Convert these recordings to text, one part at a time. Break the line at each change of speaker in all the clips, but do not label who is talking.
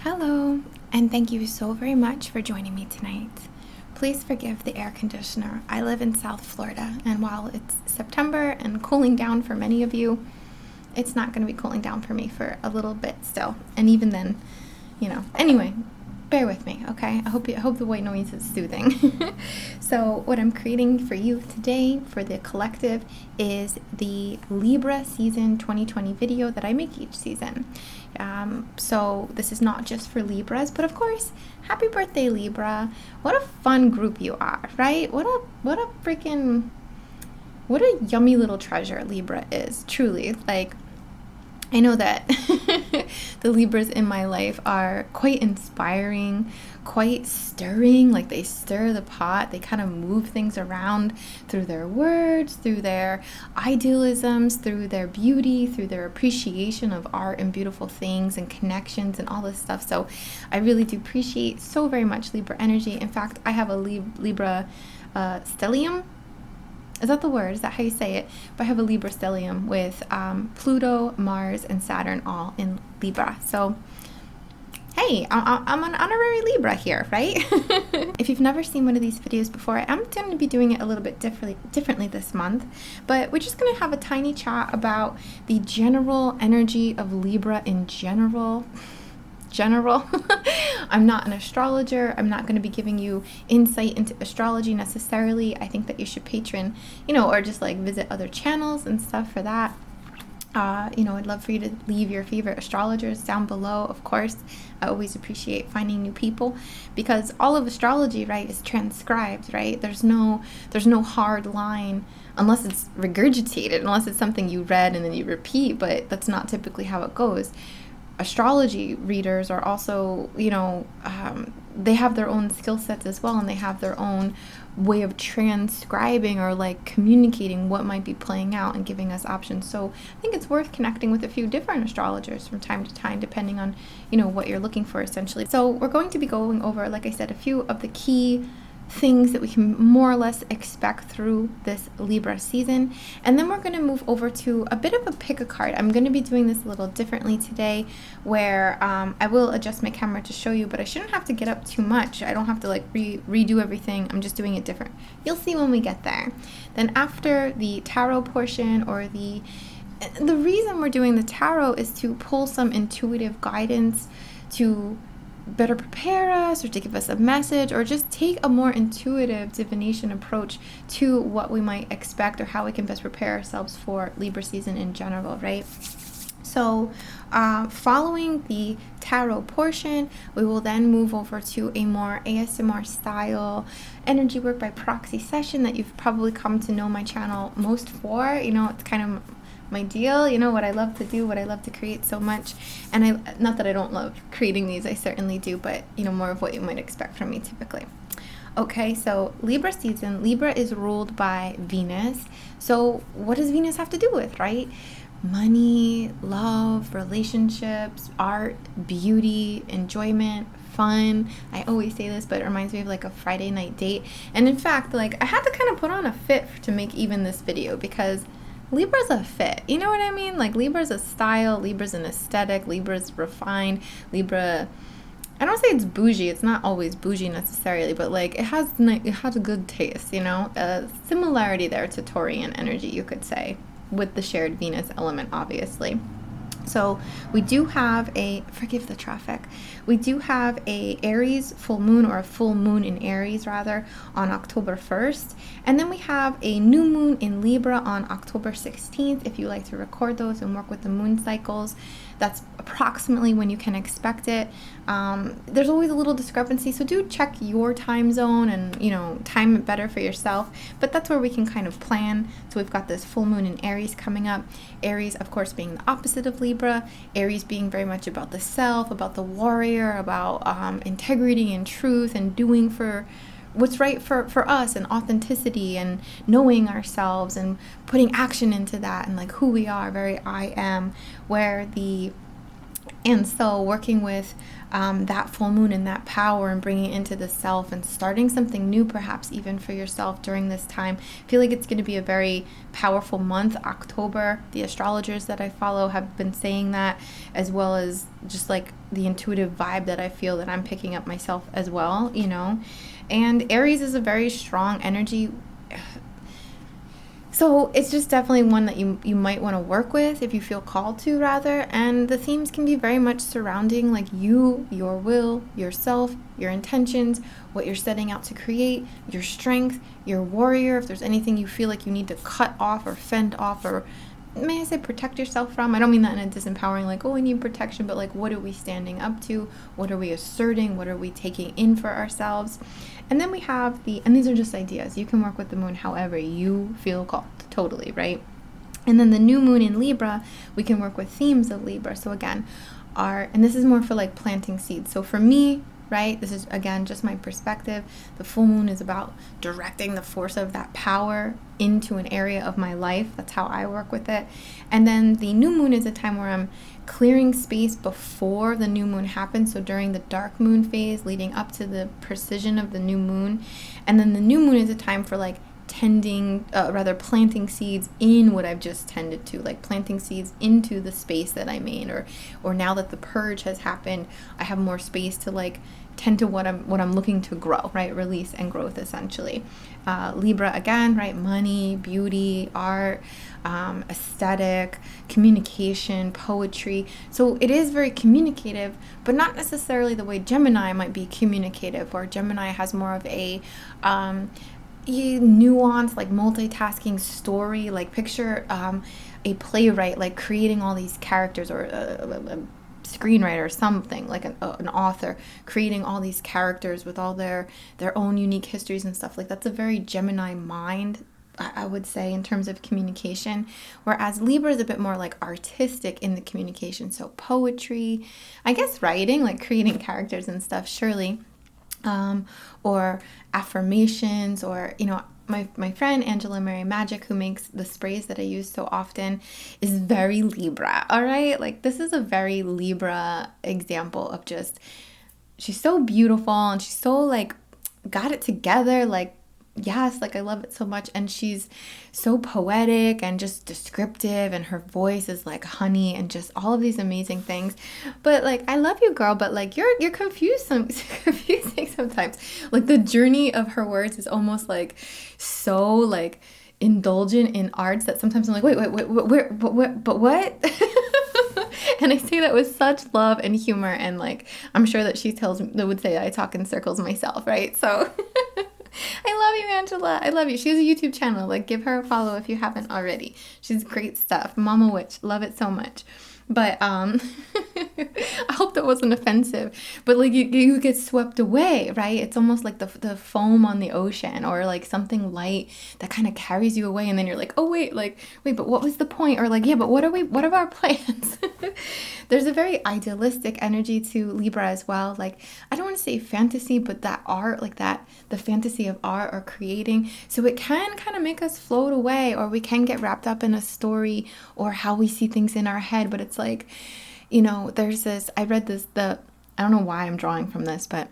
Hello, and thank you so very much for joining me tonight. Please forgive the air conditioner. I live in South Florida, and while it's September and cooling down for many of you, it's not going to be cooling down for me for a little bit still. And even then, anyway, bear with me, okay? I hope the white noise is soothing. So what I'm creating for you today for the collective is the Libra season 2020 video that I make each season. So this is not just for Libras, but of course, happy birthday, Libra. What a fun group you are, right? What a yummy little treasure Libra is, truly. Like, I know that the Libras in my life are quite inspiring, quite stirring, like they stir the pot. They kind of move things around through their words, through their idealisms, through their beauty, through their appreciation of art and beautiful things and connections and all this stuff. So I really do appreciate so very much Libra energy. In fact, I have a Libra stellium. Is that the word? Is that how you say it? But I have a Libra stellium with Pluto, Mars, and Saturn all in Libra. So, hey, I'm an honorary Libra here, right? If you've never seen one of these videos before, I'm going to be doing it a little bit differently this month. But we're just going to have a tiny chat about the general energy of Libra in general. I'm not an astrologer. I'm not going to be giving you insight into astrology necessarily. I think that you should patron, or just like visit other channels and stuff for that. I'd love for you to leave your favorite astrologers down below, of course. I always appreciate finding new people because all of astrology, right, is transcribed, right? There's no hard line unless it's regurgitated, unless it's something you read and then you repeat, but that's not typically how it goes. Astrology readers are also, they have their own skill sets as well, and they have their own way of transcribing or like communicating what might be playing out and giving us options. So I think it's worth connecting with a few different astrologers from time to time, depending on, what you're looking for essentially. So we're going to be going over, like I said, a few of the key things that we can more or less expect through this Libra season, and then we're going to move over to a bit of a pick a card. I'm going to be doing this a little differently today, where I will adjust my camera to show you, but I shouldn't have to get up too much. I don't have to like redo everything. I'm just doing it different. You'll see when we get there. Then after the tarot portion, or the reason we're doing the tarot is to pull some intuitive guidance to better prepare us, or to give us a message, or just take a more intuitive divination approach to what we might expect or how we can best prepare ourselves for Libra season in general, right? So following the tarot portion, we will then move over to a more ASMR style energy work by proxy session that you've probably come to know my channel most for. It's kind of my deal, what I love to do, what I love to create so much. And not that I don't love creating these, I certainly do, but more of what you might expect from me typically. Okay, so Libra season, Libra is ruled by Venus. So what does Venus have to do with, right? Money, love, relationships, art, beauty, enjoyment, fun. I always say this, but it reminds me of like a Friday night date. And in fact, like I had to kind of put on a fit to make even this video, because Libra's a fit, you know what I mean? Like Libra's a style, Libra's an aesthetic, Libra's refined, Libra, I don't say it's bougie, it's not always bougie necessarily, but like it has a good taste, a similarity there to Taurian energy, you could say, with the shared Venus element, obviously. So we do have forgive the traffic, we do have a Aries full moon, or a full moon in Aries rather, on October 1st. And then we have a new moon in Libra on October 16th. If you like to record those and work with the moon cycles, that's approximately when you can expect it. There's always a little discrepancy, so do check your time zone and, time it better for yourself. But that's where we can kind of plan. So we've got this full moon in Aries coming up. Aries, of course, being the opposite of Libra. Aries being very much about the self, about the warrior, about integrity and truth, and doing for what's right for us, and authenticity, and knowing ourselves and putting action into that, and like who we are, very I am. Where the And so working with that full moon and that power and bringing it into the self and starting something new, perhaps even for yourself during this time. I feel like it's going to be a very powerful month, October. The astrologers that I follow have been saying that, as well as just like the intuitive vibe that I feel that I'm picking up myself as well, you know. And Aries is a very strong energy. So it's just definitely one that you might want to work with if you feel called to, rather. And the themes can be very much surrounding like you, your will, yourself, your intentions, what you're setting out to create, your strength, your warrior. If there's anything you feel like you need to cut off or fend off, or may I say protect yourself from. I don't mean that in a disempowering like, oh, I need protection, but like, what are we standing up to? What are we asserting? What are we taking in for ourselves? And then we have and these are just ideas. You can work with the moon however you feel called, totally, right? And then the new moon in Libra, we can work with themes of Libra. So again, and this is more for like planting seeds. So for me, right, this is again just my perspective. The full moon is about directing the force of that power into an area of my life. That's how I work with it. And then the new moon is a time where I'm clearing space before the new moon happens. So during the dark moon phase leading up to the precision of the new moon. And then the new moon is a time for like planting seeds in what I've just tended to, like planting seeds into the space that I'm in, or now that the purge has happened, I have more space to like tend to what I'm looking to grow, right? Release and growth, essentially. Libra again, right? Money, beauty, art, aesthetic, communication, poetry. So it is very communicative, but not necessarily the way Gemini might be communicative, or Gemini has more of a nuanced, like multitasking story. Like picture a playwright like creating all these characters, or a screenwriter or something, like an author creating all these characters with all their own unique histories and stuff. Like that's a very Gemini mind, I would say, in terms of communication, whereas Libra is a bit more like artistic in the communication. So poetry, I guess writing, like creating characters and stuff, surely. Or affirmations, or, you know, my friend Angela Mary Magic, who makes the sprays that I use so often, is very Libra, all right? Like this is a very Libra example of just, she's so beautiful and she's so like got it together, like, yes, like I love it so much. And she's so poetic and just descriptive, and her voice is like honey, and just all of these amazing things. But like, I love you, girl, but like you're confusing sometimes. Like the journey of her words is almost like so like indulgent in arts that sometimes I'm like, wait, but what? And I say that with such love and humor, and like I'm sure that she would say I talk in circles myself, right? So I love you, Angela. I love you. She has a YouTube channel. Like, give her a follow if you haven't already. She's great stuff. Mama Witch. Love it so much. But I hope that wasn't offensive. But like you get swept away, right? It's almost like the foam on the ocean, or like something light that kind of carries you away, and then you're like, oh wait, but what was the point? Or like, yeah, but what are our plans? There's a very idealistic energy to Libra as well. Like, I don't want to say fantasy, but that art, like that, the fantasy of art or creating. So it can kind of make us float away, or we can get wrapped up in a story or how we see things in our head. But it's like, you know, there's this, I read this, I don't know why I'm drawing from this, but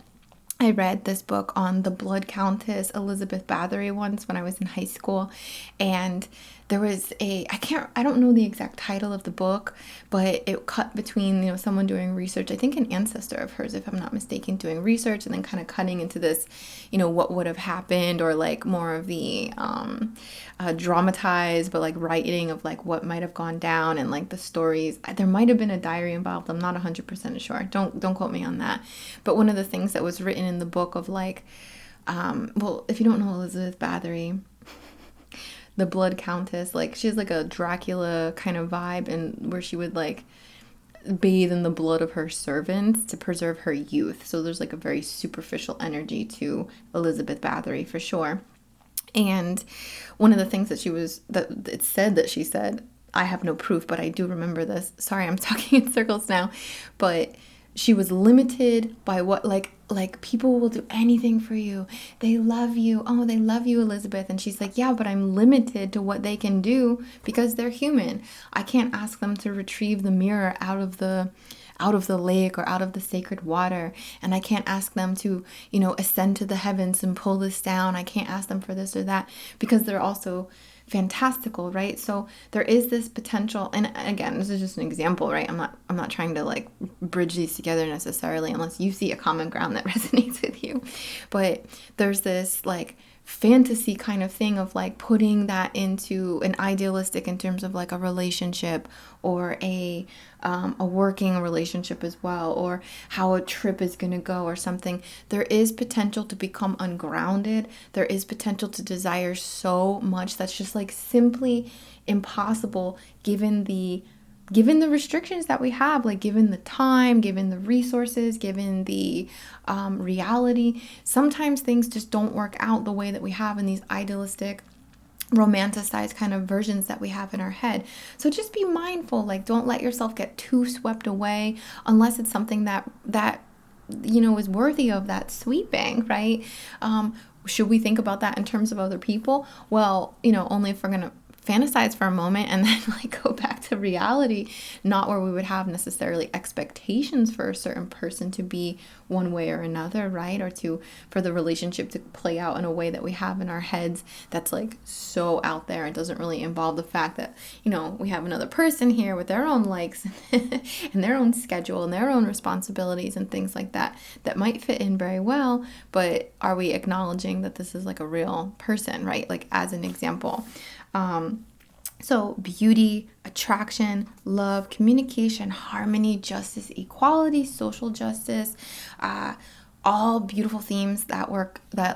I read this book on the Blood Countess Elizabeth Bathory once when I was in high school, and there was I don't know the exact title of the book, but it cut between, you know, someone doing research, I think an ancestor of hers, if I'm not mistaken, doing research, and then kind of cutting into this, you know, what would have happened, or like more of the dramatized, but like writing of like what might have gone down, and like the stories. There might have been a diary involved. I'm not 100% sure. Don't quote me on that. But one of the things that was written in the book of like, well, if you don't know Elizabeth Bathory, the Blood Countess, like she has like a Dracula kind of vibe, and where she would like bathe in the blood of her servants to preserve her youth. So there's like a very superficial energy to Elizabeth Bathory for sure. And one of the things that she said, I have no proof, but I do remember this. Sorry, I'm talking in circles now, but she was limited by what, like people will do anything for you. They love you. Oh, they love you, Elizabeth. And she's like, yeah, but I'm limited to what they can do because they're human. I can't ask them to retrieve the mirror out of the out of the lake or out of the sacred water. And I can't ask them to, you know, ascend to the heavens and pull this down. I can't ask them for this or that, because they're also fantastical, right? So there is this potential, and again, this is just an example, right? I'm not trying to like bridge these together necessarily, unless you see a common ground that resonates with you. But there's this like fantasy kind of thing of like putting that into an idealistic in terms of like a relationship or a working relationship as well, or how a trip is going to go or something. There is potential to become ungrounded. There is potential to desire so much that's just like simply impossible given the restrictions that we have, like given the time, given the resources, given the reality. Sometimes things just don't work out the way that we have in these idealistic, romanticized kind of versions that we have in our head. So just be mindful, like don't let yourself get too swept away unless it's something that you know is worthy of that sweeping, right? Should we think about that in terms of other people? Well, you know, only if we're gonna fantasize for a moment and then like go back to reality, not where we would have necessarily expectations for a certain person to be one way or another, right? Or for the relationship to play out in a way that we have in our heads that's like so out there. It doesn't really involve the fact that, you know, we have another person here with their own likes and their own schedule and their own responsibilities and things like that might fit in very well, but are we acknowledging that this is like a real person, right? Like as an example. So beauty, attraction, love, communication, harmony, justice, equality, social justice, all beautiful themes that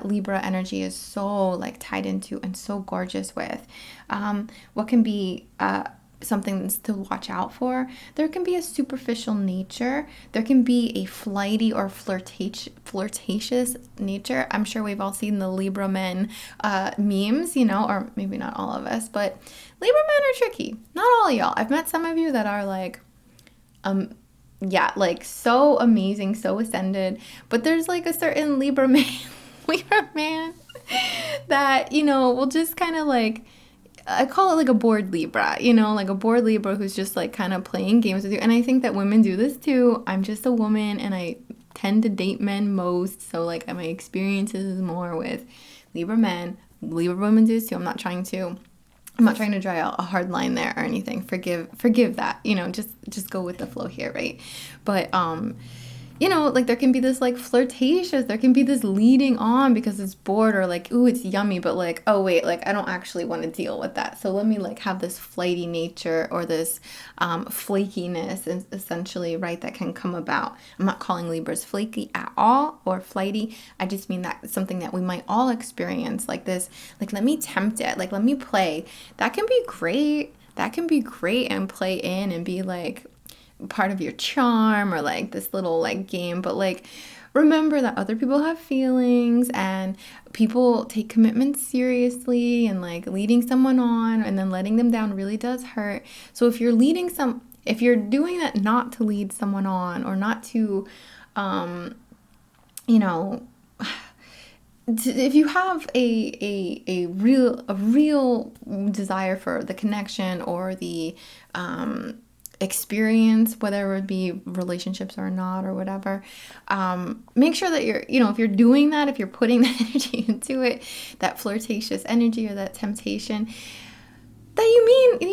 Libra energy is so like tied into and so gorgeous with. What can be something to watch out for? There can be a superficial nature. There can be a flighty or flirtatious nature. I'm sure we've all seen the Libra men memes, you know, or maybe not all of us, but Libra men are tricky. Not all of y'all. I've met some of you that are like, yeah, like so amazing, so ascended, but there's like a certain Libra man that, you know, will just kind of like, I call it like a bored Libra, you know, like a bored Libra who's just like kind of playing games with you. And I think that women do this too. I'm just a woman and I tend to date men most. So like my experiences is more with Libra men. Libra women do too. I'm not trying to draw out a hard line there or anything. Forgive that, you know, just go with the flow here, right? But you know, like there can be this like flirtatious, there can be this leading on because it's bored or like, ooh, it's yummy, but like, oh wait, like I don't actually want to deal with that. So let me like have this flighty nature or this flakiness essentially, right, that can come about. I'm not calling Libras flaky at all or flighty. I just mean that it's something that we might all experience, like this, like let me tempt it, like let me play. That can be great. That can be great and play in and be like part of your charm or like this little like game, but like remember that other people have feelings and people take commitments seriously, and like leading someone on and then letting them down really does hurt. So if you're doing that not to lead someone on or not to you know, if you have a real desire for the connection or the experience, whether it be relationships or not or whatever, make sure that you're, you know, if you're doing that, if you're putting that energy into it, that flirtatious energy or that temptation, that you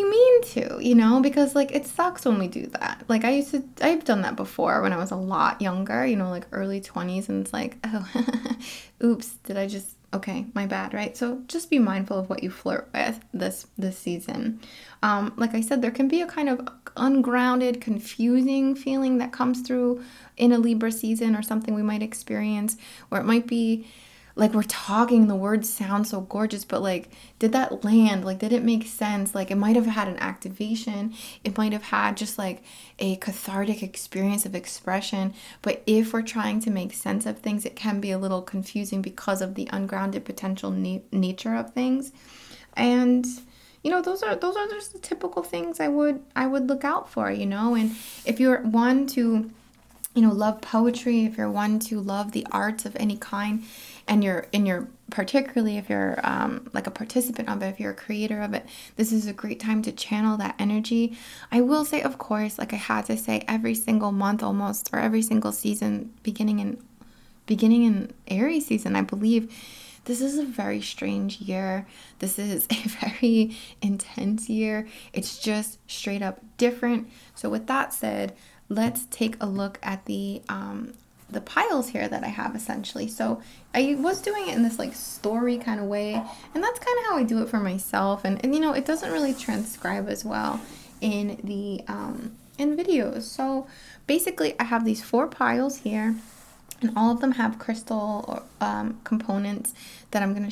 mean to, you know, because like it sucks when we do that. Like I've done that before when I was a lot younger, you know, like early 20s, and it's like, oh, oops, okay, my bad, right? So just be mindful of what you flirt with this season. Like I said, there can be a kind of ungrounded, confusing feeling that comes through in a Libra season, or something we might experience where it might be like we're talking, the words sound so gorgeous, but like, did that land? Like, did it make sense? Like, it might have had an activation. It might have had just like a cathartic experience of expression. But if we're trying to make sense of things, it can be a little confusing because of the ungrounded potential nature of things. And you know, those are just the typical things I would look out for, you know. And if you're one to, you know, love poetry, if you're one to love the arts of any kind, and you're particularly if you're like a participant of it, if you're a creator of it, this is a great time to channel that energy. I will say, of course, like I had to say, every single month almost, or every single season, beginning in Aries season, I believe, this is a very strange year. This is a very intense year. It's just straight up different. So with that said, let's take a look at the piles here that I have essentially. So I was doing it in this like story kind of way, and that's kind of how I do it for myself. And you know, it doesn't really transcribe as well in the in videos. So basically I have these 4 piles here, and all of them have crystal components that I'm going to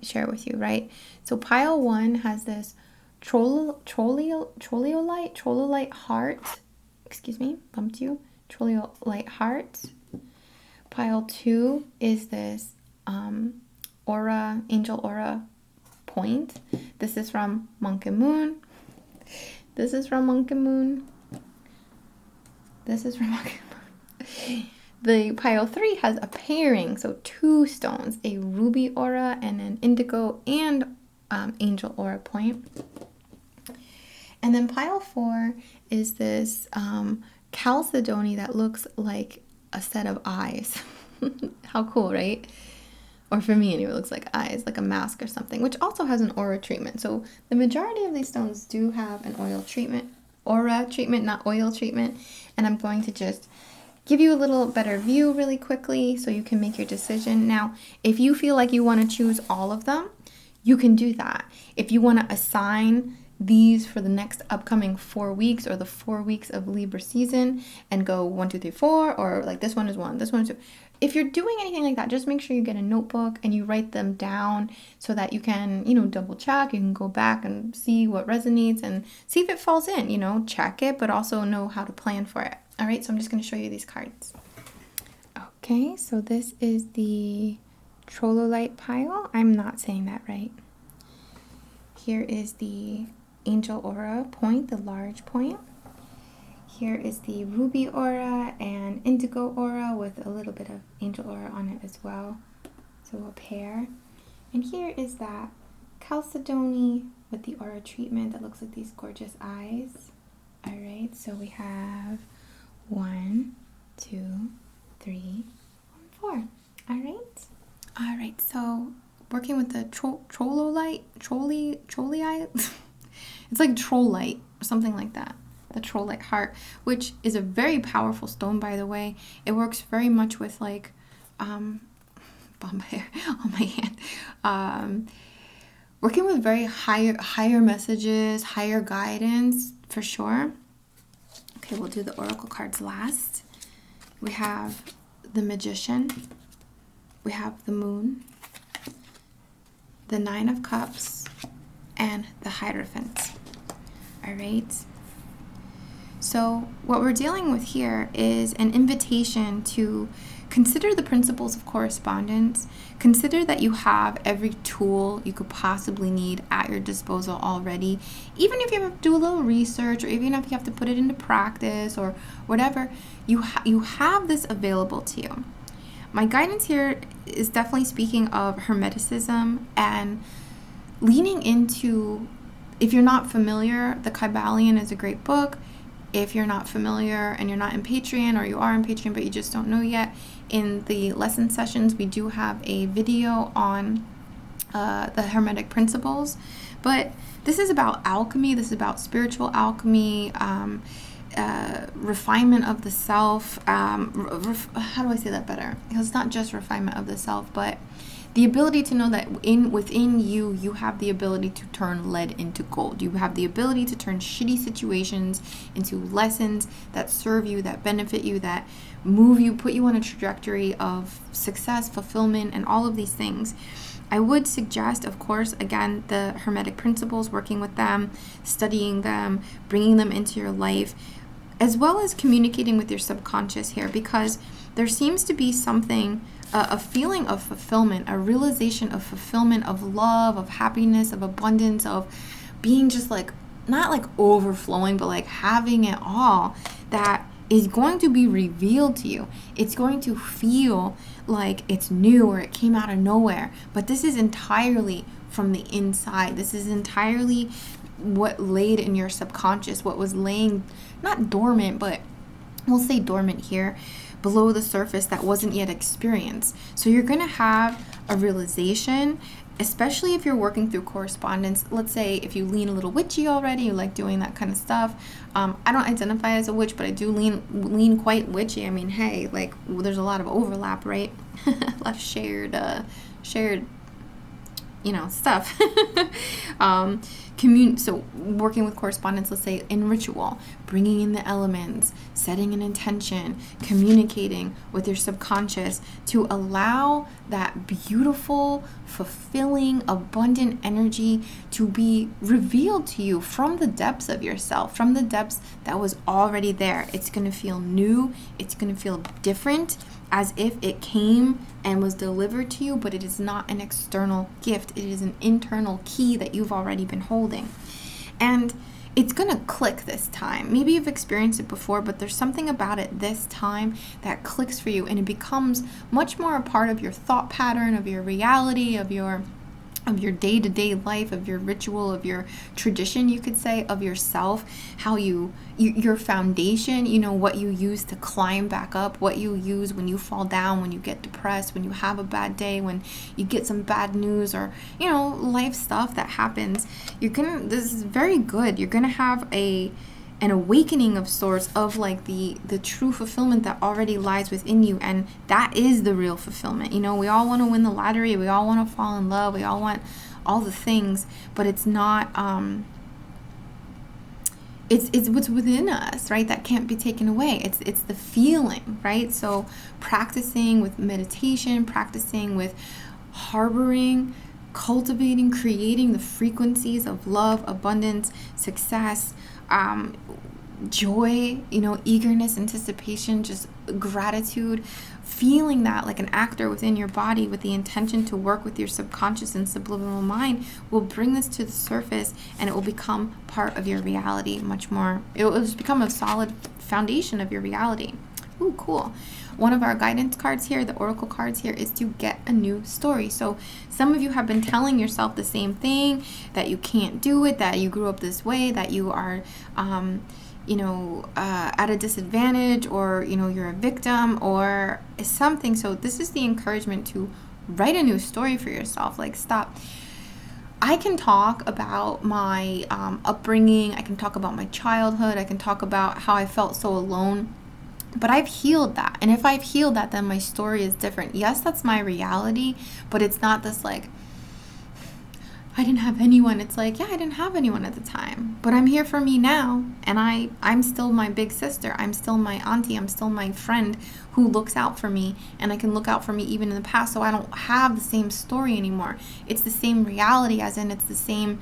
share with you, right? So pile 1 has this trolleolite heart. Excuse me, bumped you. Trolleolite heart. Pile 2 is this angel aura point. This is from Monk and Moon. This is from Monk and Moon. This is from Monk and Moon. The pile 3 has a pairing, so 2 stones, a ruby aura and an indigo and angel aura point. And then pile 4 is this chalcedony that looks like a set of eyes. How cool, right? Or for me anyway, it looks like eyes, like a mask or something, which also has an aura treatment. So the majority of these stones do have an aura treatment, not oil treatment. And I'm going to just give you a little better view really quickly so you can make your decision. Now, if you feel like you want to choose all of them, you can do that. If you want to assign these for the next upcoming 4 weeks, or the 4 weeks of Libra season, and go 1, 2, 3, 4, or like this one is 1, this one is 2. If you're doing anything like that, just make sure you get a notebook and you write them down so that you can, you know, double check. You can go back and see what resonates and see if it falls in, you know, check it, but also know how to plan for it. All right, so I'm just going to show you these cards. Okay, so this is the trolleolite pile. I'm not saying that right. Here is the angel aura point, the large point. Here is the ruby aura and indigo aura with a little bit of angel aura on it as well. So a pair. And here is that chalcedony with the aura treatment that looks like these gorgeous eyes. All right, so we have 1, 2, 3, 4. All right, so working with the trolleolite, it's like trollite or something like that. The trollite heart, which is a very powerful stone, by the way. It works very much with like bomb hair on my hand. Working with very higher messages, higher guidance for sure. Okay, we'll do the oracle cards last. We have the Magician. We have the Moon, the 9 of Cups, and the Hierophant. All right. So what we're dealing with here is an invitation to consider the principles of correspondence. Consider that you have every tool you could possibly need at your disposal already. Even if you have to do a little research, or even if you have to put it into practice or whatever, you have this available to you. My guidance here is definitely speaking of Hermeticism and leaning into, if you're not familiar, The Kybalion is a great book. If you're not familiar and you're not in Patreon, or you are in Patreon but you just don't know yet, in the lesson sessions we do have a video on the Hermetic principles. But this is about alchemy. This is about spiritual alchemy, refinement of the self. How do I say that better? Because it's not just refinement of the self, but the ability to know that within you have the ability to turn lead into gold. You have the ability to turn shitty situations into lessons that serve you, that benefit you, that move you, put you on a trajectory of success, fulfillment, and all of these things. I would suggest, of course, again, the Hermetic principles, working with them, studying them, bringing them into your life, as well as communicating with your subconscious here, because there seems to be something, a feeling of fulfillment, a realization of fulfillment, of love, of happiness, of abundance, of being just like, not like overflowing, but like having it all, that is going to be revealed to you. It's going to feel like it's new or it came out of nowhere. But this is entirely from the inside. This is entirely what laid in your subconscious, what was laying, not dormant, but we'll say dormant here, below the surface that wasn't yet experienced. So you're going to have a realization, especially if you're working through correspondence. Let's say if you lean a little witchy already, you like doing that kind of stuff. I don't identify as a witch, but I do lean quite witchy. I mean, hey, like there's a lot of overlap, right? A lot of shared stuff. So working with correspondence, let's say in ritual, bringing in the elements, setting an intention, communicating with your subconscious to allow that beautiful, fulfilling, abundant energy to be revealed to you from the depths of yourself, from the depths that was already there. It's going to feel new. It's going to feel different, as if it came and was delivered to you, but it is not an external gift. It is an internal key that you've already been holding. And it's going to click this time. Maybe you've experienced it before, but there's something about it this time that clicks for you, and it becomes much more a part of your thought pattern, of your reality, of your day-to-day life, of your ritual, of your tradition, you could say, of yourself, how your foundation, what you use to climb back up, what you use when you fall down, when you get depressed, when you have a bad day, when you get some bad news, or, life stuff that happens. This is very good. You're going to have an awakening of sorts of like the true fulfillment that already lies within you, and that is the real fulfillment. We all want to win the lottery, we all want to fall in love, we all want all the things, but it's not it's what's within us, right? That can't be taken away. It's the feeling, right? So practicing with meditation, practicing with harboring, cultivating, creating the frequencies of love, abundance, success, joy, eagerness, anticipation, just gratitude, feeling that like an actor within your body with the intention to work with your subconscious and subliminal mind will bring this to the surface, and it will become part of your reality much more. It will just become a solid foundation of your reality. Ooh, cool. One of our guidance cards here, the oracle cards here, is to get a new story. So some of you have been telling yourself the same thing, that you can't do it, that you grew up this way, that you are, at a disadvantage, or, you're a victim or something. So this is the encouragement to write a new story for yourself. Like, stop. I can talk about my upbringing. I can talk about my childhood. I can talk about how I felt so alone. But I've healed that. And if I've healed that, then my story is different. Yes, that's my reality, but it's not this like, I didn't have anyone. It's like, yeah, I didn't have anyone at the time, but I'm here for me now. And I'm still my big sister. I'm still my auntie. I'm still my friend who looks out for me, and I can look out for me even in the past. So I don't have the same story anymore. It's the same reality, as in it's the same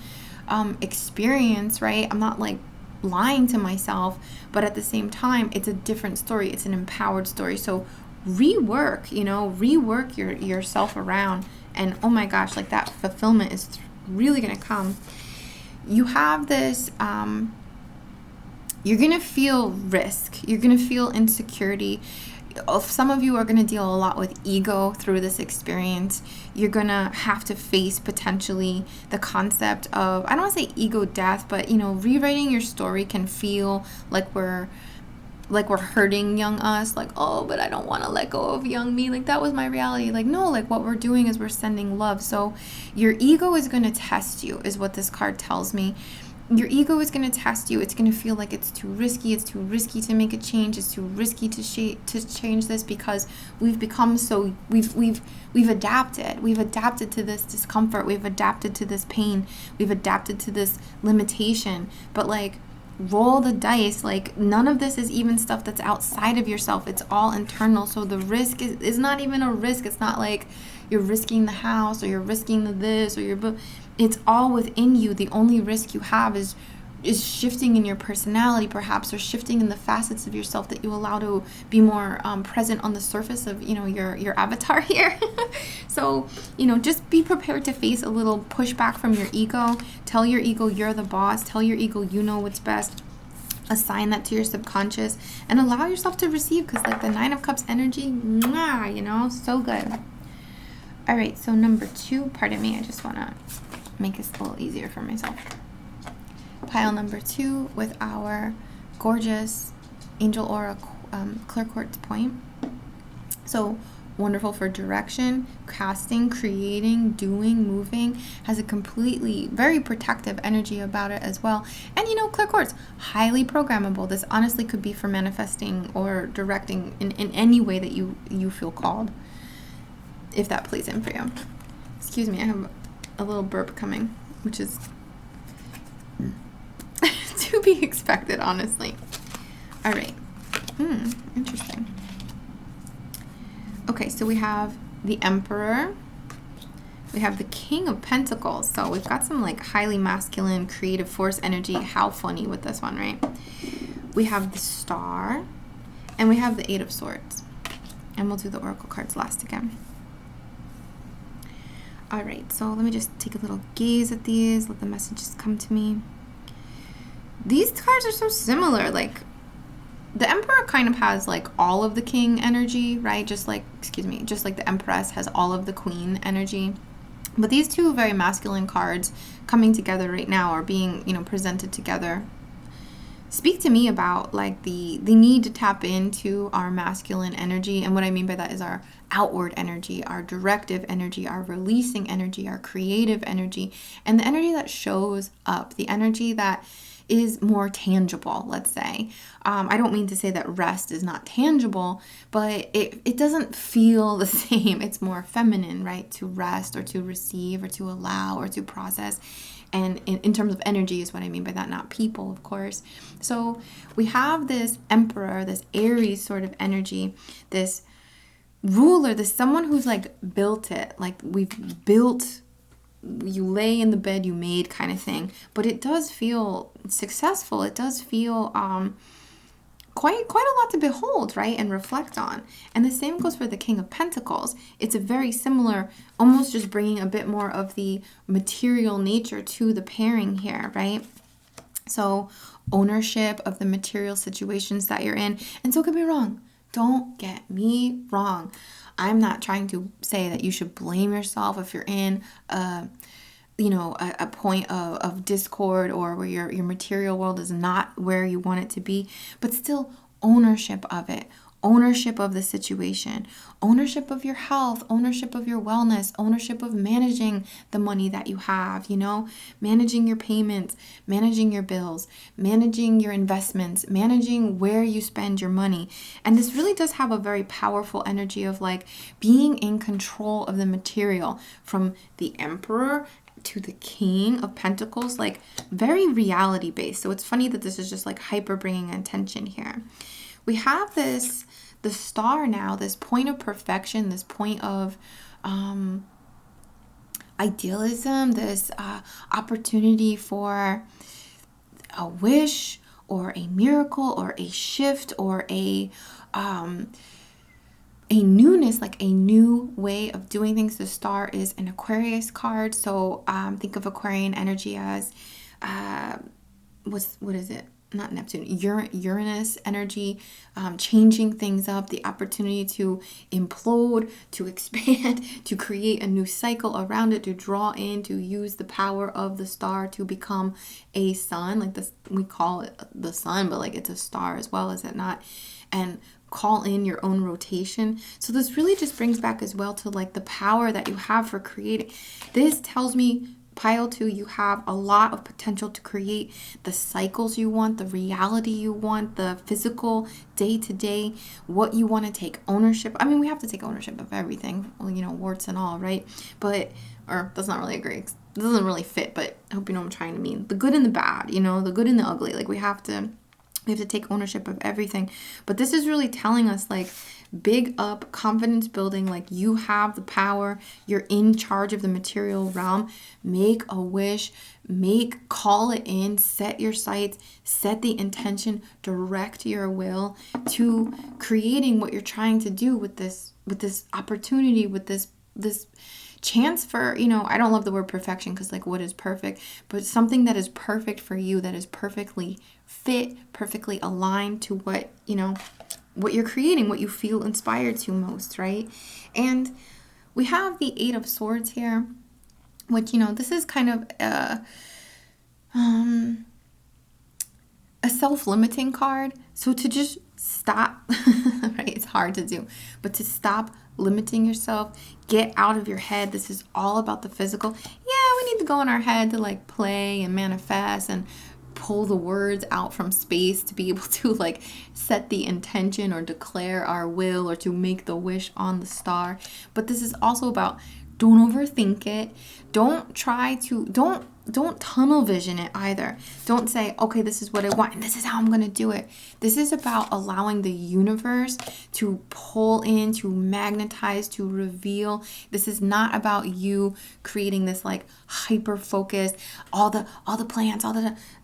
experience, right? I'm not like lying to myself, but at the same time, it's a different story. It's an empowered story. So rework yourself around, and oh my gosh, like that fulfillment is really going to come. You have this, you're going to feel risk. You're going to feel insecurity. Some of you are going to deal a lot with ego through this experience. You're going to have to face potentially the concept of, I don't want to say ego death, but, rewriting your story can feel like we're hurting young us, like, oh, but I don't want to let go of young me. Like, that was my reality. Like, no, like what we're doing is we're sending love. So your ego is going to test you, is what this card tells me. Your ego is going to test you. It's going to feel like it's too risky. It's too risky to make a change. It's too risky to change this, because we've become so, we've adapted. We've adapted to this discomfort. We've adapted to this pain. We've adapted to this limitation. But like, roll the dice. Like, none of this is even stuff that's outside of yourself. It's all internal. So the risk is not even a risk. It's not like you're risking the house, or you're risking the this, or it's all within you. The only risk you have is shifting in your personality, perhaps, or shifting in the facets of yourself that you allow to be more present on the surface of, your avatar here. So, just be prepared to face a little pushback from your ego. Tell your ego you're the boss. Tell your ego you know what's best. Assign that to your subconscious and allow yourself to receive, because like the Nine of Cups energy, mwah, you know, so good. All right, so number 2, pardon me, I just want to make this a little easier for myself. Pile number 2 with our gorgeous Angel Aura Clear Quartz point. So wonderful for direction, casting, creating, doing, moving. Has a completely very protective energy about it as well. And you know, clear quartz, highly programmable. This honestly could be for manifesting or directing in any way that you feel called, if that plays in for you. Excuse me, I have a little burp coming, which is to be expected, honestly. All right. Interesting. Okay, so we have the Emperor. We have the King of Pentacles. So we've got some like highly masculine, creative force energy. How funny with this one, right? We have the Star. And we have the Eight of Swords. And we'll do the Oracle cards last again. All right, so let me just take a little gaze at these. Let the messages come to me. These cards are so similar. Like, the Emperor kind of has like all of the King energy, right? Just like the Empress has all of the Queen energy. But these two very masculine cards coming together right now are being, you know, presented together. Speak to me about like the need to tap into our masculine energy. And what I mean by that is our outward energy, our directive energy, our releasing energy, our creative energy, and the energy that shows up, the energy that is more tangible, let's say. I don't mean to say that rest is not tangible, but it doesn't feel the same. It's more feminine, right? To rest or to receive or to allow or to process. And in terms of energy is what I mean by that, not people, of course. So we have this Emperor, this Aries sort of energy, this ruler, this someone who's like built it, like we've built, you lay in the bed you made kind of thing. But it does feel successful. It does feel quite a lot to behold, right, and reflect on. And the same goes for the King of Pentacles. It's a very similar, almost just bringing a bit more of the material nature to the pairing here, right? So ownership of the material situations that you're in. And don't get me wrong. Don't get me wrong. I'm not trying to say that you should blame yourself if you're in a point of discord or where your material world is not where you want it to be, but still ownership of it, ownership of the situation, ownership of your health, ownership of your wellness, ownership of managing the money that you have, you know, managing your payments, managing your bills, managing your investments, managing where you spend your money. And this really does have a very powerful energy of like being in control of the material, from the Emperor to the King of Pentacles, like very reality based. So it's funny that this is just like hyper bringing attention here. We have the Star now, this point of perfection, this point of idealism, this opportunity for a wish or a miracle or a shift or a newness, like a new way of doing things. The Star is an Aquarius card. So think of Aquarian energy as, what is it? Not Neptune, Uranus energy, changing things up, the opportunity to implode, to expand, to create a new cycle around it, to draw in, to use the power of the Star to become a sun. Like this, we call it the sun, but like it's a star as well, is it not? And call in your own rotation. So this really just brings back as well to like the power that you have for creating. This tells me, Pile 2, you have a lot of potential to create the cycles you want, the reality you want, the physical day-to-day, what you want to take ownership. I mean, we have to take ownership of everything, you know, warts and all, right? But, or that's not really great. It doesn't really fit, but I hope you know what I'm trying to mean. The good and the bad, you know, the good and the ugly. Like we have to take ownership of everything. But this is really telling us like big up, confidence building, like you have the power, you're in charge of the material realm. Make a wish, call it in, set your sights, set the intention, direct your will to creating what you're trying to do with this opportunity, with this chance for, you know, I don't love the word perfection because like what is perfect, but something that is perfect for you, that is perfectly fit, perfectly aligned to what, you know, what you're creating, what you feel inspired to most, right? And we have the Eight of Swords here, which, you know, this is kind of a self-limiting card. So to just stop, right? It's hard to do, but to stop limiting yourself, get out of your head. This is all about the physical. Yeah, we need to go in our head to like play and manifest and pull the words out from space to be able to like set the intention or declare our will or to make the wish on the star. But this is also about, don't overthink it. Don't tunnel vision it either. Don't say, okay, this is what I want and this is how I'm going to do it. This is about allowing the universe to pull in, to magnetize, to reveal. This is not about you creating this like hyper focus, all the plans,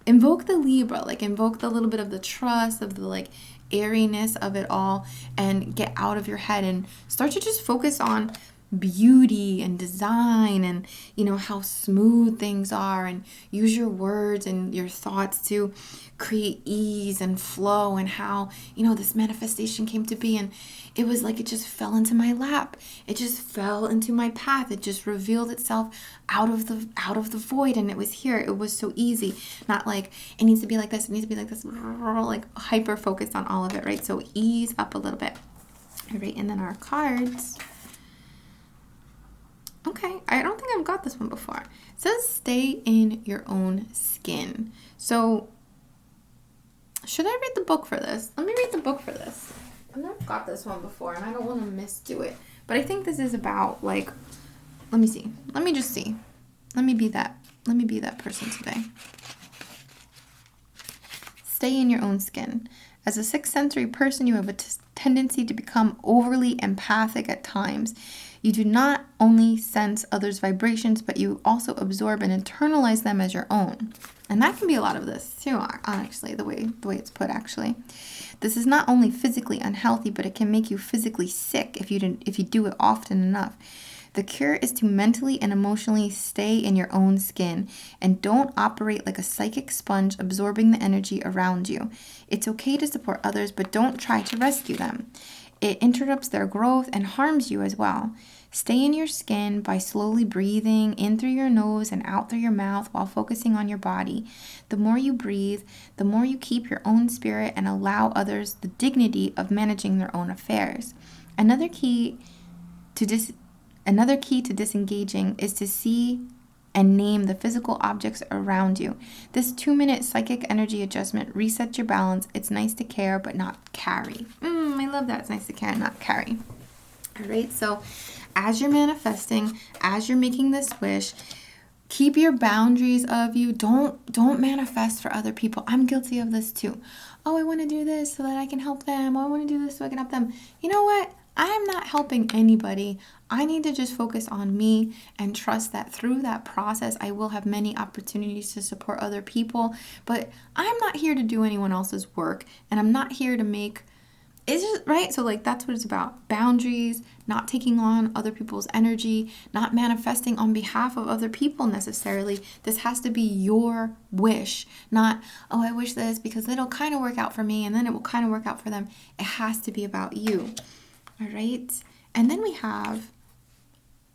invoke the Libra, like invoke the little bit of the trust, of the like airiness of it all, and get out of your head and start to just focus on beauty and design and, you know, how smooth things are, and use your words and your thoughts to create ease and flow, and how, you know, this manifestation came to be. And it was like it just fell into my lap. It just fell into my path. It just revealed itself out of the void, and it was here. It was so easy. Not like it needs to be like this, it needs to be like this, like hyper focused on all of it, right? So ease up a little bit. All right, and then our cards. Okay, I don't think I've got this one before. It says stay in your own skin. So, should I read the book for this? Let me read the book for this. I've never got this one before, and I don't want to misdo it. But I think this is about, like, let me see. Let me just see. Let me be that person today. Stay in your own skin. As a sixth sensory person, you have a tendency to become overly empathic at times. You do not only sense others' vibrations, but you also absorb and internalize them as your own. And that can be a lot of this too, actually, the way it's put, actually. This is not only physically unhealthy, but it can make you physically sick if you do it often enough. The cure is to mentally and emotionally stay in your own skin and don't operate like a psychic sponge absorbing the energy around you. It's okay to support others, but don't try to rescue them. It interrupts their growth and harms you as well. Stay in your skin by slowly breathing in through your nose and out through your mouth while focusing on your body. The more you breathe, the more you keep your own spirit and allow others the dignity of managing their own affairs. Another key to disengaging is to see and name the physical objects around you. This 2-minute psychic energy adjustment resets your balance. It's nice to care, but not carry. I love that. It's nice to care and not carry. All right. So as you're manifesting, as you're making this wish, keep your boundaries of you. Don't manifest for other people. I'm guilty of this too. Oh, I want to do this so that I can help them. Oh, I want to do this so I can help them. You know what? I'm not helping anybody. I need to just focus on me and trust that through that process, I will have many opportunities to support other people. But I'm not here to do anyone else's work, and I'm not here to make, it's just, right? So like, that's what it's about. Boundaries, not taking on other people's energy, not manifesting on behalf of other people necessarily. This has to be your wish, not, oh, I wish this because it'll kind of work out for me and then it will kind of work out for them. It has to be about you. All right. And then we have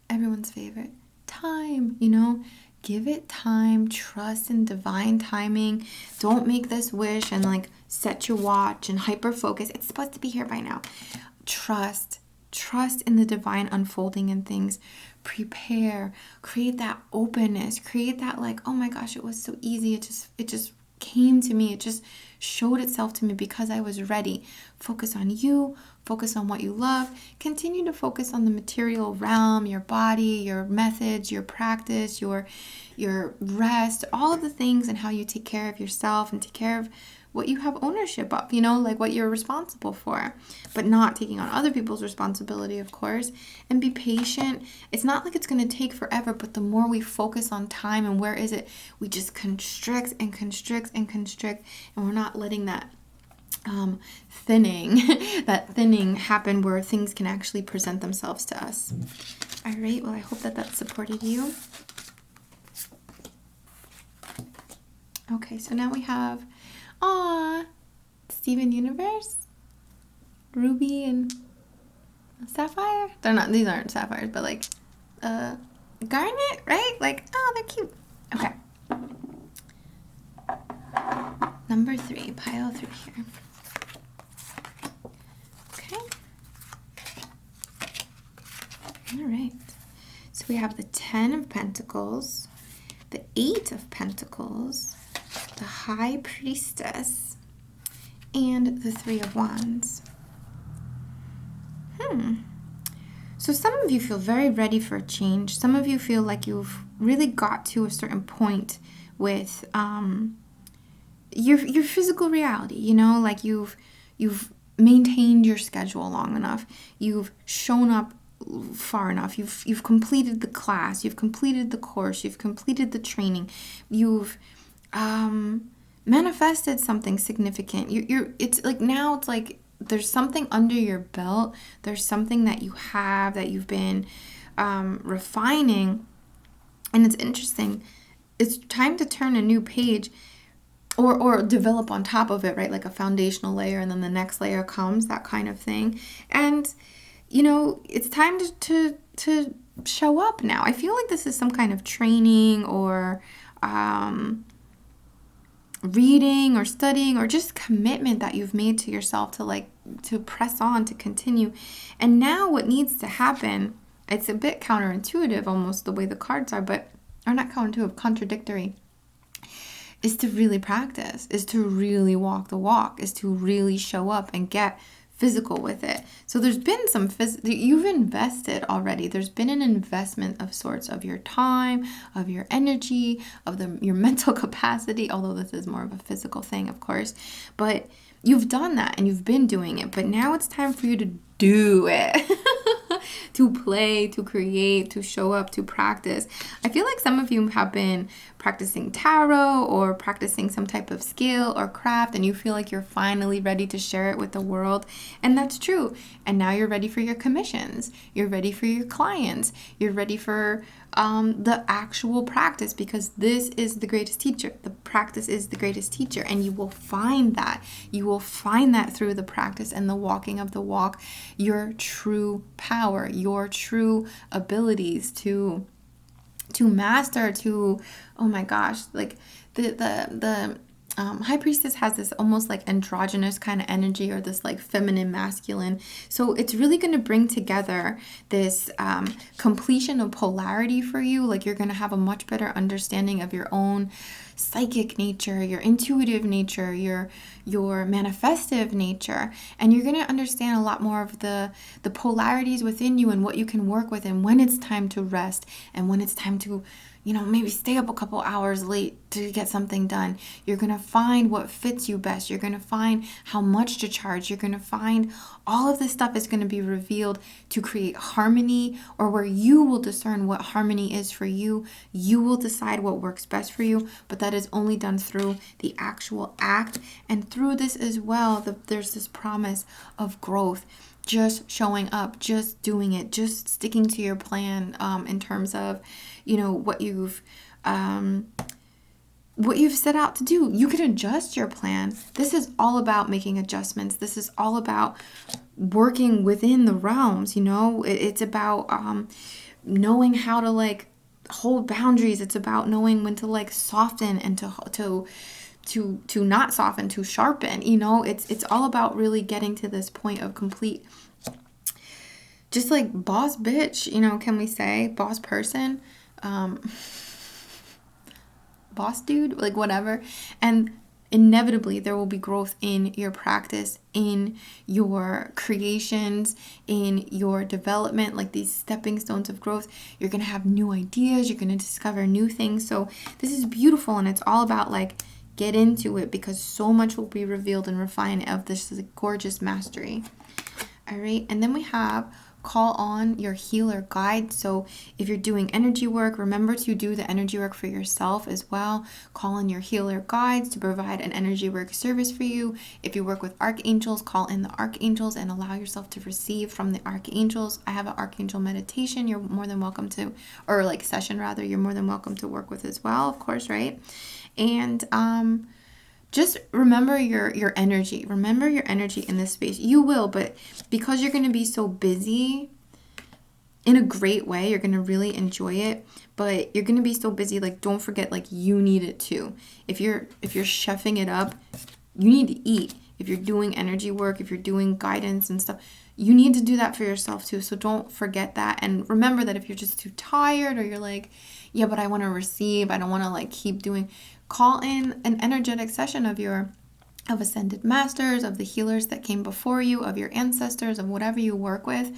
everyone's favorite, time, you know, give it time, trust in divine timing. Don't make this wish and like set your watch and hyper focus. It's supposed to be here by now. Trust in the divine unfolding and things. Prepare, create that openness, create that like, oh my gosh, it was so easy. It just came to me. It just showed itself to me because I was ready. Focus on you. Focus on what you love. Continue to focus on the material realm, your body, your methods, your practice, your rest, all of the things, and how you take care of yourself and take care of what you have ownership of, you know, like what you're responsible for, but not taking on other people's responsibility, of course. And be patient. It's not like it's going to take forever, but the more we focus on time and where is it, we just constrict, and we're not letting that thinning happen where things can actually present themselves to us. All right. Well, I hope that supported you. Okay. So now we have, Aw, Steven Universe, Ruby and Sapphire. They're not. These aren't sapphires, but like, garnet, right? Like, oh, they're cute. Okay. Number 3, pile 3 here. Okay. All right. So we have the 10 of Pentacles, the 8 of Pentacles, the High Priestess, and the 3 of Wands. So some of you feel very ready for a change. Some of you feel like you've really got to a certain point with your physical reality, you know, like you've maintained your schedule long enough. You've shown up far enough. You've completed the class, you've completed the course, you've completed the training. You've manifested something significant. It's like now it's like there's something under your belt. There's something that you have that you've been refining. And it's interesting. It's time to turn a new page or develop on top of it, right? Like a foundational layer, and then the next layer comes, that kind of thing. And, you know, it's time to show up now. I feel like this is some kind of training or reading or studying or just commitment that you've made to yourself to press on, to continue. And now what needs to happen, it's a bit counterintuitive almost the way the cards are, but are not counterintuitive, contradictory, is to really practice, is to really walk the walk, is to really show up and get physical with it. So there's been some you've invested already. There's been an investment of sorts of your time, of your energy, of your mental capacity, although this is more of a physical thing, of course. But you've done that and you've been doing it. But now it's time for you to do it. To play, to create, to show up, to practice. I feel like some of you have been practicing tarot or practicing some type of skill or craft, and you feel like you're finally ready to share it with the world. And that's true. And now you're ready for your commissions. You're ready for your clients. You're ready for the actual practice, because this is the greatest teacher. The practice is the greatest teacher, and you will find that. You will find that through the practice and the walking of the walk, your true power, your true abilities to master, to, oh my gosh, like the High Priestess has this almost like androgynous kind of energy, or this like feminine masculine. So it's really going to bring together this completion of polarity for you. Like you're going to have a much better understanding of your own psychic nature, your intuitive nature, your manifestive nature, and you're going to understand a lot more of the polarities within you and what you can work with, and when it's time to rest and when it's time to, you know, maybe stay up a couple hours late to get something done. You're going to find what fits you best. You're going to find how much to charge. You're going to find all of this stuff is going to be revealed to create harmony, or where you will discern what harmony is for you. You will decide what works best for you, but that is only done through the actual act. And through this as well, there's this promise of growth. Just showing up, just doing it, just sticking to your plan in terms of, you know, what you've set out to do. You can adjust your plan. This is all about making adjustments. This is all about working within the realms, you know. It's about knowing how to like hold boundaries. It's about knowing when to like soften and to not soften, to sharpen, you know. It's all about really getting to this point of complete, just like boss bitch, you know, can we say boss person, boss dude, like whatever. And inevitably there will be growth in your practice, in your creations, in your development, like these stepping stones of growth. You're going to have new ideas, you're going to discover new things. So this is beautiful, and it's all about like, get into it, because so much will be revealed and refined of this gorgeous mastery. All right, and then we have call on your healer guide. So if you're doing energy work, remember to do the energy work for yourself as well. Call on your healer guides to provide an energy work service for you. If you work with archangels, call in the archangels and allow yourself to receive from the archangels. I have an archangel meditation you're more than welcome to, or like session rather, you're more than welcome to work with as well, of course, right? And just remember your energy. Remember your energy in this space. You will, but because you're going to be so busy in a great way, you're going to really enjoy it, but you're going to be so busy, like, don't forget, like, you need it too. If you're chefing it up, you need to eat. If you're doing energy work, if you're doing guidance and stuff, you need to do that for yourself too. So don't forget that. And remember that if you're just too tired, or you're like, yeah, but I want to receive, I don't want to like keep doing, call in an energetic session of ascended masters, of the healers that came before you, of your ancestors, of whatever you work with,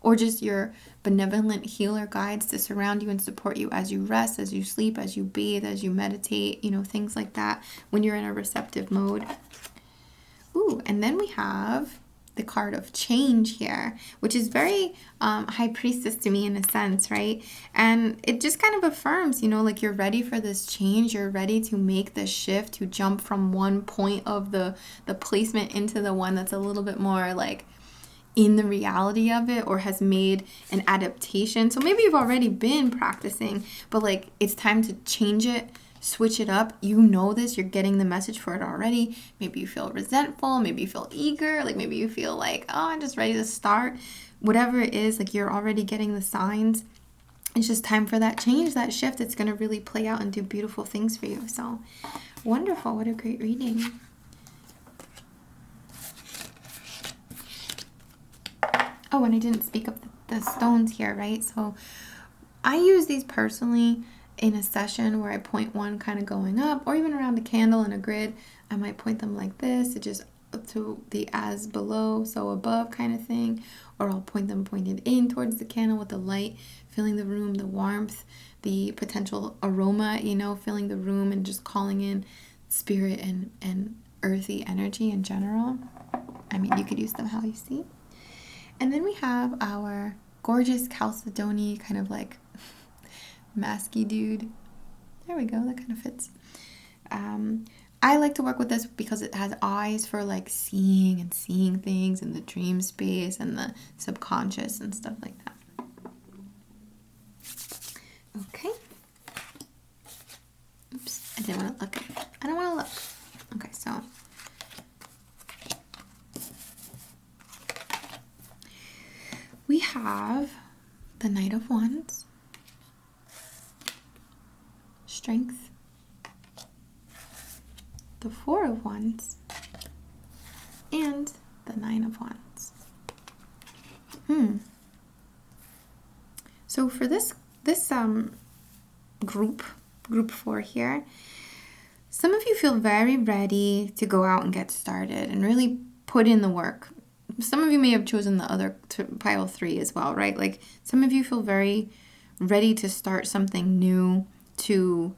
or just your benevolent healer guides to surround you and support you as you rest, as you sleep, as you bathe, as you meditate, things like that, when you're in a receptive mode. Ooh, and then we have the card of change here, which is very high priestess to me in a sense, right? And it just kind of affirms, like you're ready for this change. You're ready to make this shift, to jump from one point of the placement into the one that's a little bit more like in the reality of it, or has made an adaptation. So maybe you've already been practicing, but like it's time to change it, switch it up. This, you're getting the message for it already. Maybe you feel resentful, maybe you feel eager, like maybe you feel like, oh, I'm just ready to start. Whatever it is, like you're already getting the signs. It's just time for that change, that shift. It's going to really play out and do beautiful things for you. So wonderful. What a great reading. Oh, and I didn't speak of the stones here, right? So I use these personally in a session where I point one kind of going up, or even around a candle in a grid. I might point them like this, just to the as below, so above kind of thing. Or I'll point them pointed in towards the candle with the light, filling the room, the warmth, the potential aroma, filling the room, and just calling in spirit and earthy energy in general. I mean, you could use them how you see. And then we have our gorgeous Chalcedony kind of like masky dude. There we go. That kind of fits. I like to work with this because it has eyes for like seeing things in the dream space and the subconscious and stuff like that. Okay. Oops. I didn't want to look. I don't want to look. Okay, so we have the Knight of Wands, Strength, the Four of Wands, and the Nine of Wands. So for this group 4 here, some of you feel very ready to go out and get started and really put in the work. Some of you may have chosen the other pile 3 as well, right? Like some of you feel very ready to start something new, to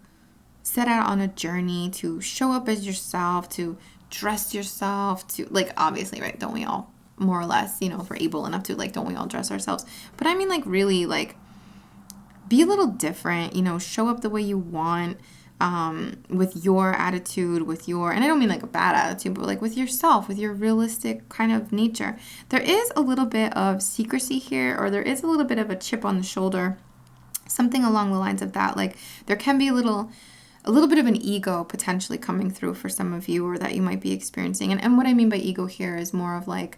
set out on a journey, to show up as yourself, to dress yourself, to like, obviously, right? Don't we all, more or less, if we're able enough to, like, don't we all dress ourselves? But I mean, like, really, like, be a little different, show up the way you want, with your attitude, and I don't mean like a bad attitude, but like with yourself, with your realistic kind of nature. There is a little bit of secrecy here, or there is a little bit of a chip on the shoulder, something along the lines of that. Like there can be a little bit of an ego potentially coming through for some of you, or that you might be experiencing. And what I mean by ego here is more of like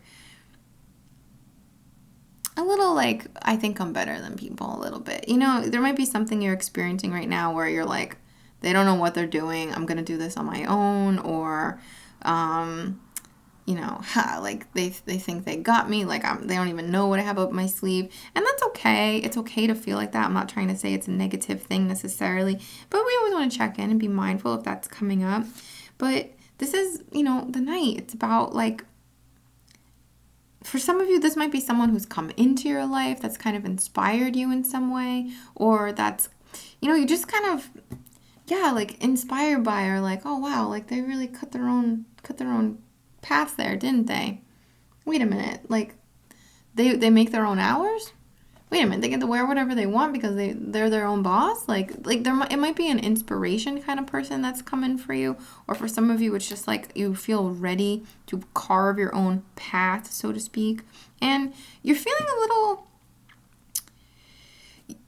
a little like, I think I'm better than people a little bit. There might be something you're experiencing right now where you're like, they don't know what they're doing. I'm going to do this on my own. Or, like they think they got me. Like they don't even know what I have up my sleeve. And that's okay. It's okay to feel like that. I'm not trying to say it's a negative thing necessarily. But we always want to check in and be mindful if that's coming up. But this is, the Knight. It's about like, for some of you, this might be someone who's come into your life that's kind of inspired you in some way. Or that's, you just kind of... like inspired by, or like, oh wow, like they really cut their own path there, didn't they? Wait a minute, like they make their own hours? Wait a minute, they get to wear whatever they want because they're their own boss? Like it might be an inspiration kind of person that's coming for you, or for some of you it's just like you feel ready to carve your own path, so to speak, and you're feeling a little,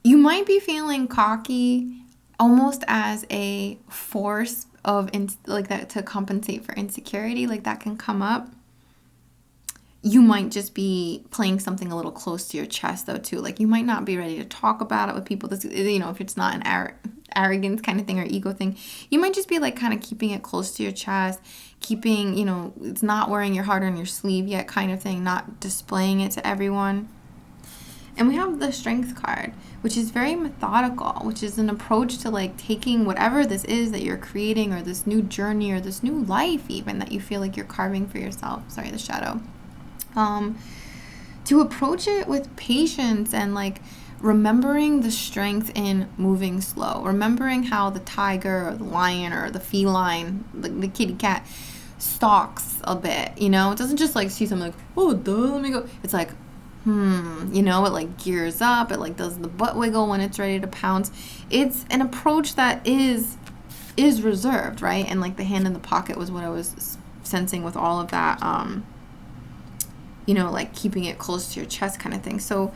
you might be feeling cocky, almost as a force like that, to compensate for insecurity, like that can come up. You might just be playing something a little close to your chest though too. Like you might not be ready to talk about it with people. This, you know, if it's not an arrogance kind of thing or ego thing, you might just be like kind of keeping it close to your chest, keeping, you know, it's not wearing your heart on your sleeve yet kind of thing, not displaying it to everyone. And we have the Strength card, which is very methodical, which is an approach to like taking whatever this is that you're creating, or this new journey, or this new life even that you feel like you're carving for yourself. Sorry, the shadow. To approach it with patience and like remembering the strength in moving slow, remembering how the tiger or the lion or the feline, the kitty cat, stalks a bit, you know. It doesn't just like see something like, oh duh, let me go. It's like, you know, it like gears up, it like does the butt wiggle when it's ready to pounce. It's an approach that is reserved, right? And like the hand in the pocket was what I was sensing with all of that, you know, like keeping it close to your chest kind of thing. So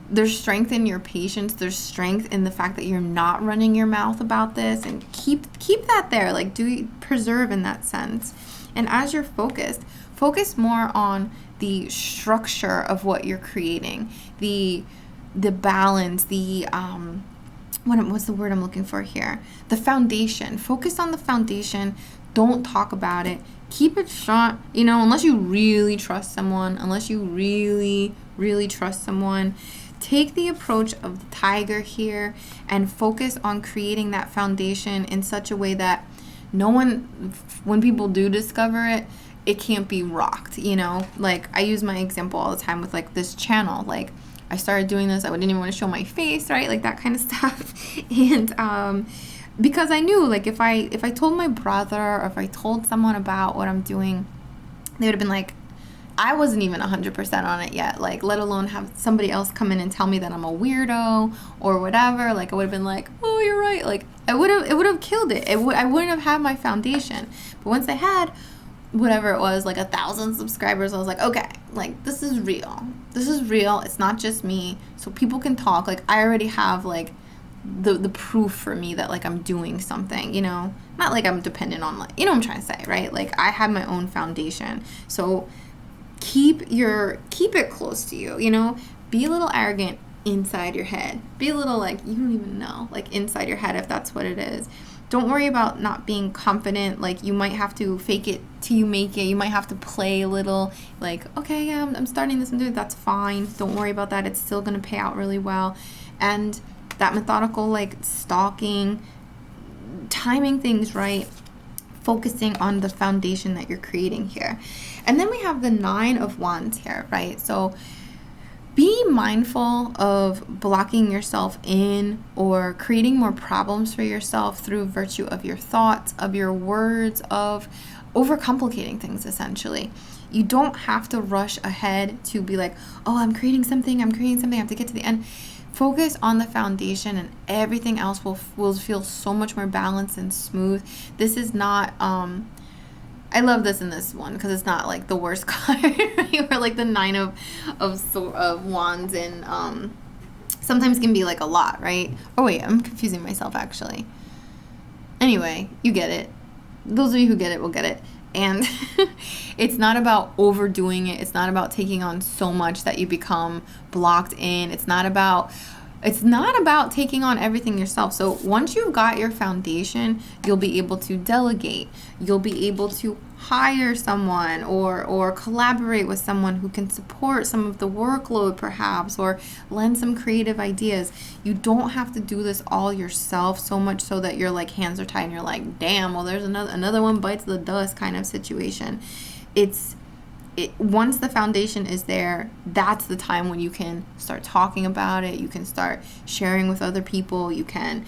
there's strength in your patience. There's strength in the fact that you're not running your mouth about this, and keep that there. Like preserve in that sense. And as you're focus more on the structure of what you're creating, the balance, the what's the word I'm looking for here? The foundation. Focus on the foundation. Don't talk about it. Keep it short, you know, unless you really trust someone, take the approach of the tiger here and focus on creating that foundation in such a way that no one, when people do discover it, it can't be rocked, you know? Like I use my example all the time with like this channel. Like I started doing this, I didn't even want to show my face, right? Like that kind of stuff. And because I knew, like, if I told my brother, or if I told someone about what I'm doing, they would have been like, I wasn't even 100% on it yet, like, let alone have somebody else come in and tell me that I'm a weirdo or whatever. Like, I would have been like, oh, you're right. Like, it would have killed it. I wouldn't have had my foundation. But once I had whatever it was, like 1,000 subscribers, I was like, okay, like, this is real. It's not just me. So people can talk. Like, I already have, like, the proof for me that like I'm doing something, you know, not like I'm dependent on, like, you know what I'm trying to say, right? Like I have my own foundation. So keep it close to you, you know, be a little arrogant inside your head, be a little like, you don't even know, like inside your head, if that's what it is. Don't worry about not being confident. Like you might have to fake it till you make it. You might have to play a little like, okay, yeah, I'm starting this and doing it. That's fine. Don't worry about that. It's still going to pay out really well. And that methodical, like stalking, timing things right, focusing on the foundation that you're creating here. And then we have the 9 of Wands here, right? So be mindful of blocking yourself in or creating more problems for yourself through virtue of your thoughts, of your words, of overcomplicating things, essentially. You don't have to rush ahead to be like, oh, I'm creating something, I have to get to the end. Focus on the foundation and everything else will feel so much more balanced and smooth. This is not, I love this in this one because it's not like the worst card, right? Or like the 9 of Wands, and sometimes can be like a lot, right? Oh wait, I'm confusing myself actually. Anyway, you get it. Those of you who get it will get it. And it's not about overdoing it. It's not about taking on so much that you become blocked in. It's not about taking on everything yourself. So once you've got your foundation, you'll be able to delegate. You'll be able to hire someone or collaborate with someone who can support some of the workload perhaps, or lend some creative ideas. You don't have to do this all yourself, so much so that your like hands are tied and you're like, damn, well there's another one bites the dust kind of situation. Once the foundation is there, that's the time when you can start talking about it. You can start sharing with other people. You can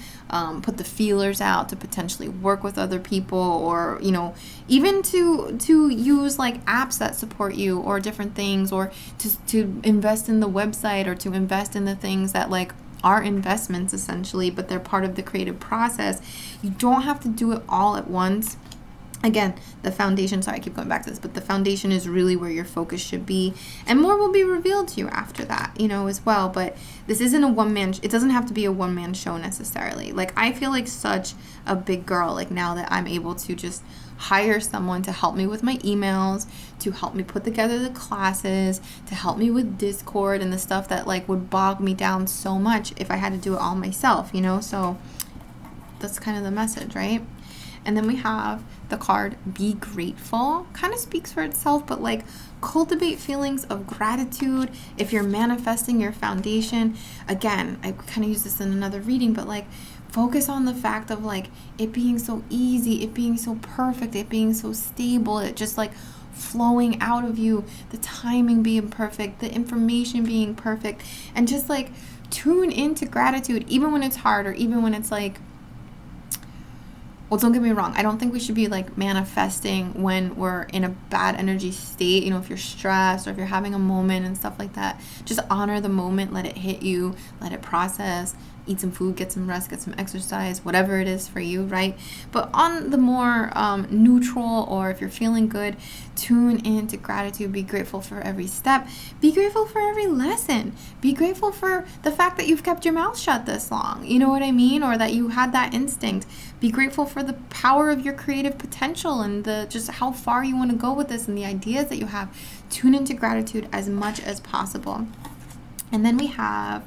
put the feelers out to potentially work with other people, or, you know, even to use like apps that support you or different things, or to invest in the website, or to invest in the things that like are investments essentially, but they're part of the creative process. You don't have to do it all at once. Again, the foundation, sorry, I keep going back to this, but the foundation is really where your focus should be. And more will be revealed to you after that, you know, as well. But this isn't a one-man, it doesn't have to be a one-man show necessarily. Like, I feel like such a big girl, like, now that I'm able to just hire someone to help me with my emails, to help me put together the classes, to help me with Discord and the stuff that, like, would bog me down so much if I had to do it all myself, you know? So that's kind of the message, right? And then we have the card Be Grateful. Kind of speaks for itself, but like cultivate feelings of gratitude if you're manifesting your foundation. Again, I kind of use this in another reading, but like focus on the fact of like it being so easy, it being so perfect, it being so stable, it just like flowing out of you, the timing being perfect, the information being perfect, and just like tune into gratitude even when it's hard, or even when it's like, well, don't get me wrong, I don't think we should be like manifesting when we're in a bad energy state. You know, if you're stressed or if you're having a moment and stuff like that, just honor the moment, let it hit you, let it process, eat some food, get some rest, get some exercise, whatever it is for you, right? But on the more neutral, or if you're feeling good, tune into gratitude. Be grateful for every step. Be grateful for every lesson. Be grateful for the fact that you've kept your mouth shut this long. You know what I mean? Or that you had that instinct. Be grateful for the power of your creative potential and the just how far you want to go with this and the ideas that you have. Tune into gratitude as much as possible. And then we have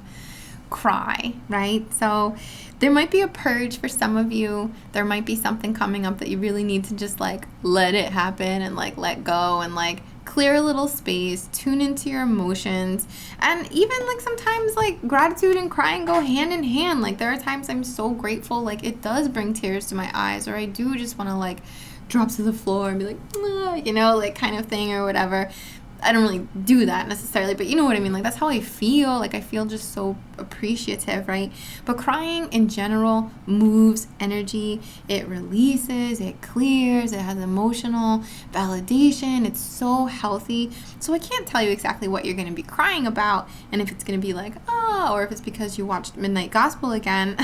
cry, right? So there might be a purge for some of you. There might be something coming up that you really need to just like let it happen and like let go and like clear a little space, tune into your emotions. And even like sometimes like gratitude and crying go hand in hand. Like there are times I'm so grateful, like it does bring tears to my eyes, or I do just want to like drop to the floor and be like, ah, you know, like kind of thing or whatever. I don't really do that necessarily, but you know what I mean? Like, that's how I feel. Like, I feel just so appreciative, right? But crying in general moves energy. It releases, it clears, it has emotional validation. It's so healthy. So I can't tell you exactly what you're going to be crying about, and if it's going to be like, oh, or if it's because you watched Midnight Gospel again.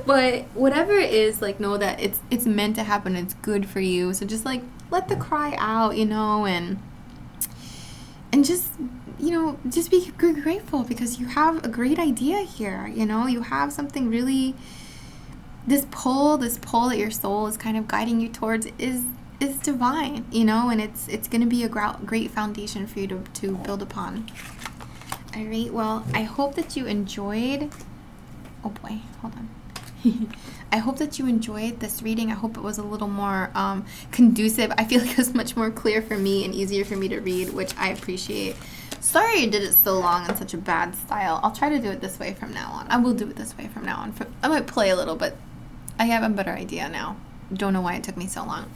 But whatever it is, like, know that it's meant to happen. It's good for you. So just, like, let the cry out, you know, and just, you know, just be grateful because you have a great idea here. You know, you have something really, this pull that your soul is kind of guiding you towards is divine, you know, and it's going to be a great foundation for you to build upon. All right, well, I hope that you enjoyed, oh boy, hold on. I hope that you enjoyed this reading. I hope it was a little more conducive. I feel like it was much more clear for me and easier for me to read, which I appreciate. Sorry I did it so long in such a bad style. I'll try to do it this way from now on. I will do it this way from now on. I might play a little, but I have a better idea now. Don't know why it took me so long.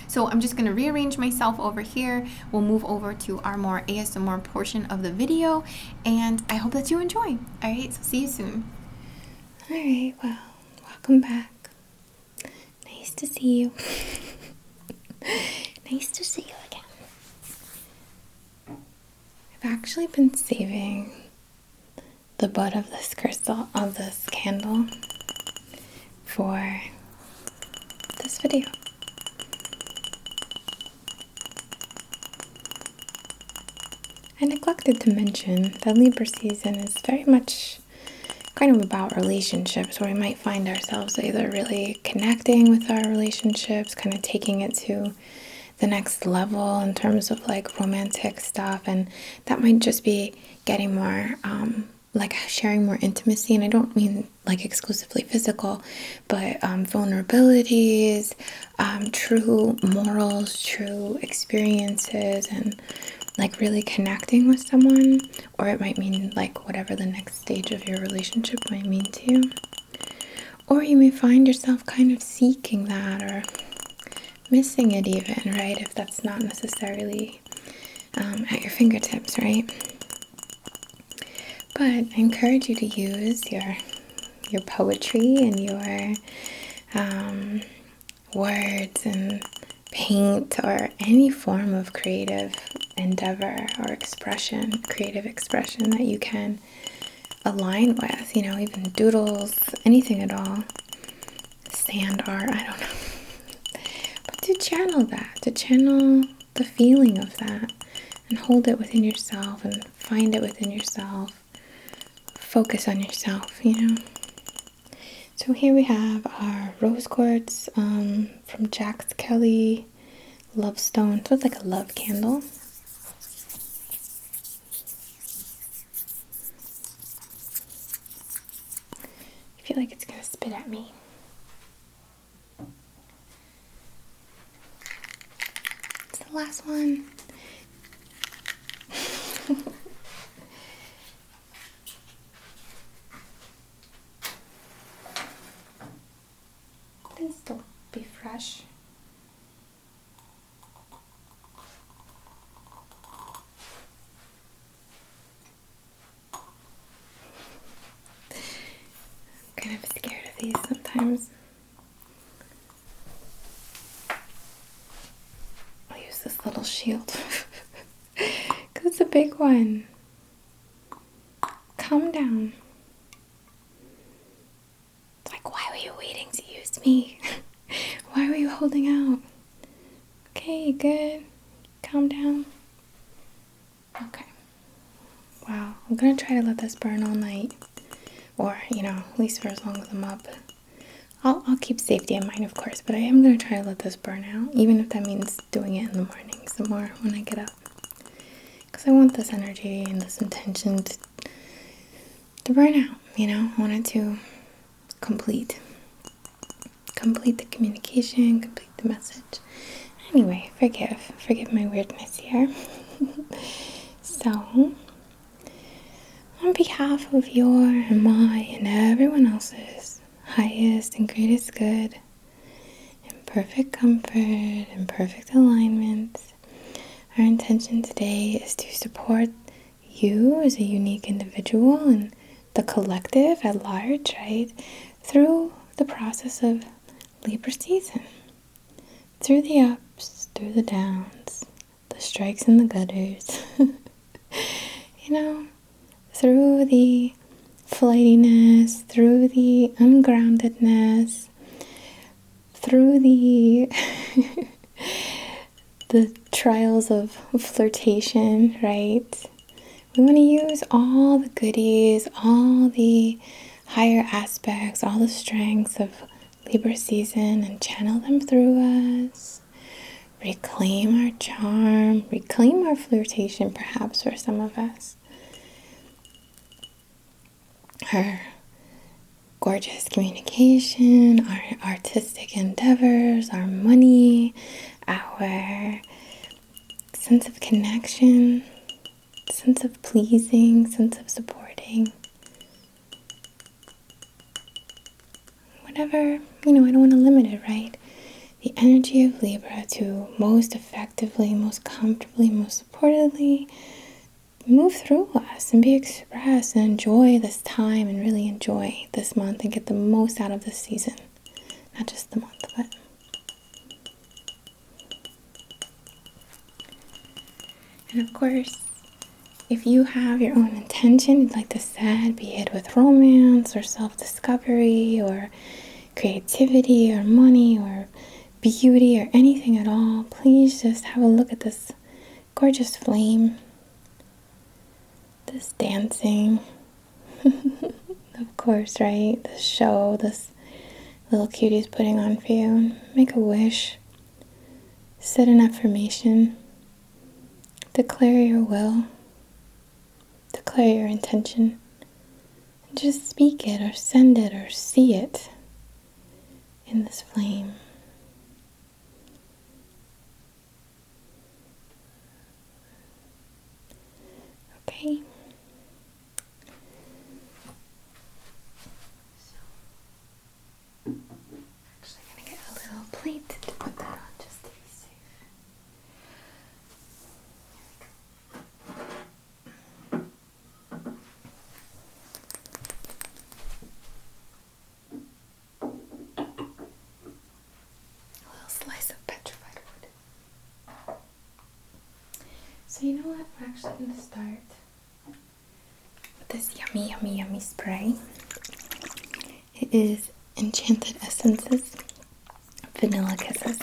So I'm just going to rearrange myself over here. We'll move over to our more ASMR portion of the video, and I hope that you enjoy. All right, so see you soon. All right, well, welcome back. Nice to see you. Nice to see you again. I've actually been saving the butt of this crystal, of this candle, for this video. I neglected to mention that Libra season is very much kind of about relationships, where we might find ourselves either really connecting with our relationships, kind of taking it to the next level in terms of like romantic stuff, and that might just be getting more like sharing more intimacy. And I don't mean like exclusively physical, but vulnerabilities, true morals, true experiences, and like really connecting with someone. Or it might mean like whatever the next stage of your relationship might mean to you. Or you may find yourself kind of seeking that, or missing it even, right? If that's not necessarily at your fingertips, right? But I encourage you to use your poetry and your words and paint, or any form of creative endeavor or expression, creative expression that you can align with, you know, even doodles, anything at all, sand art, I don't know. But to channel that, to channel the feeling of that, and hold it within yourself and find it within yourself. Focus on yourself, you know. So here we have our rose quartz from Jax Kelly Love Stone. So it's like a love candle. I feel like it's gonna spit at me. It's the last one. Please don't be fresh. I'm kind of scared of these sometimes. I'll use this little shield because it's a big one. Calm down. It's like, why were you waiting to use me? Why were you holding out? Okay, good. Calm down. Okay. Wow, I'm gonna try to let this burn all night. Or, you know, at least for as long as I'm up. I'll keep safety in mind, of course, but I am going to try to let this burn out, even if that means doing it in the morning some more when I get up. Because I want this energy and this intention to burn out, you know? I want it to complete the communication, complete the message. Anyway, forgive my weirdness here. So, on behalf of your and my and everyone else's highest and greatest good, in perfect comfort and perfect alignment, our intention today is to support you as a unique individual and the collective at large, right? Through the process of Libra season. Through the ups, through the downs, the strikes and the gutters. You know? Through the flightiness, through the ungroundedness, through the the trials of flirtation, right? We want to use all the goodies, all the higher aspects, all the strengths of Libra season and channel them through us. Reclaim our charm, reclaim our flirtation perhaps for some of us. Our gorgeous communication, our artistic endeavors, our money, our sense of connection, sense of pleasing, sense of supporting. Whatever, you know, I don't want to limit it, right? The energy of Libra to most effectively, most comfortably, most supportively move through us and be expressed and enjoy this time and really enjoy this month and get the most out of this season. Not just the month, but and of course, if you have your own intention you'd like to set, be it with romance or self-discovery or creativity or money or beauty or anything at all, please just have a look at this gorgeous flame. This dancing, of course, right? This show, this little cutie's putting on for you. Make a wish, set an affirmation, declare your will, declare your intention, and just speak it or send it or see it in this flame. Okay. Actually, I'm gonna get a little plate to put that on just to be safe. A little slice of petrified wood. So you know what? We're actually going to start with this yummy spray. It is Enchanted Essences Vanilla Kisses.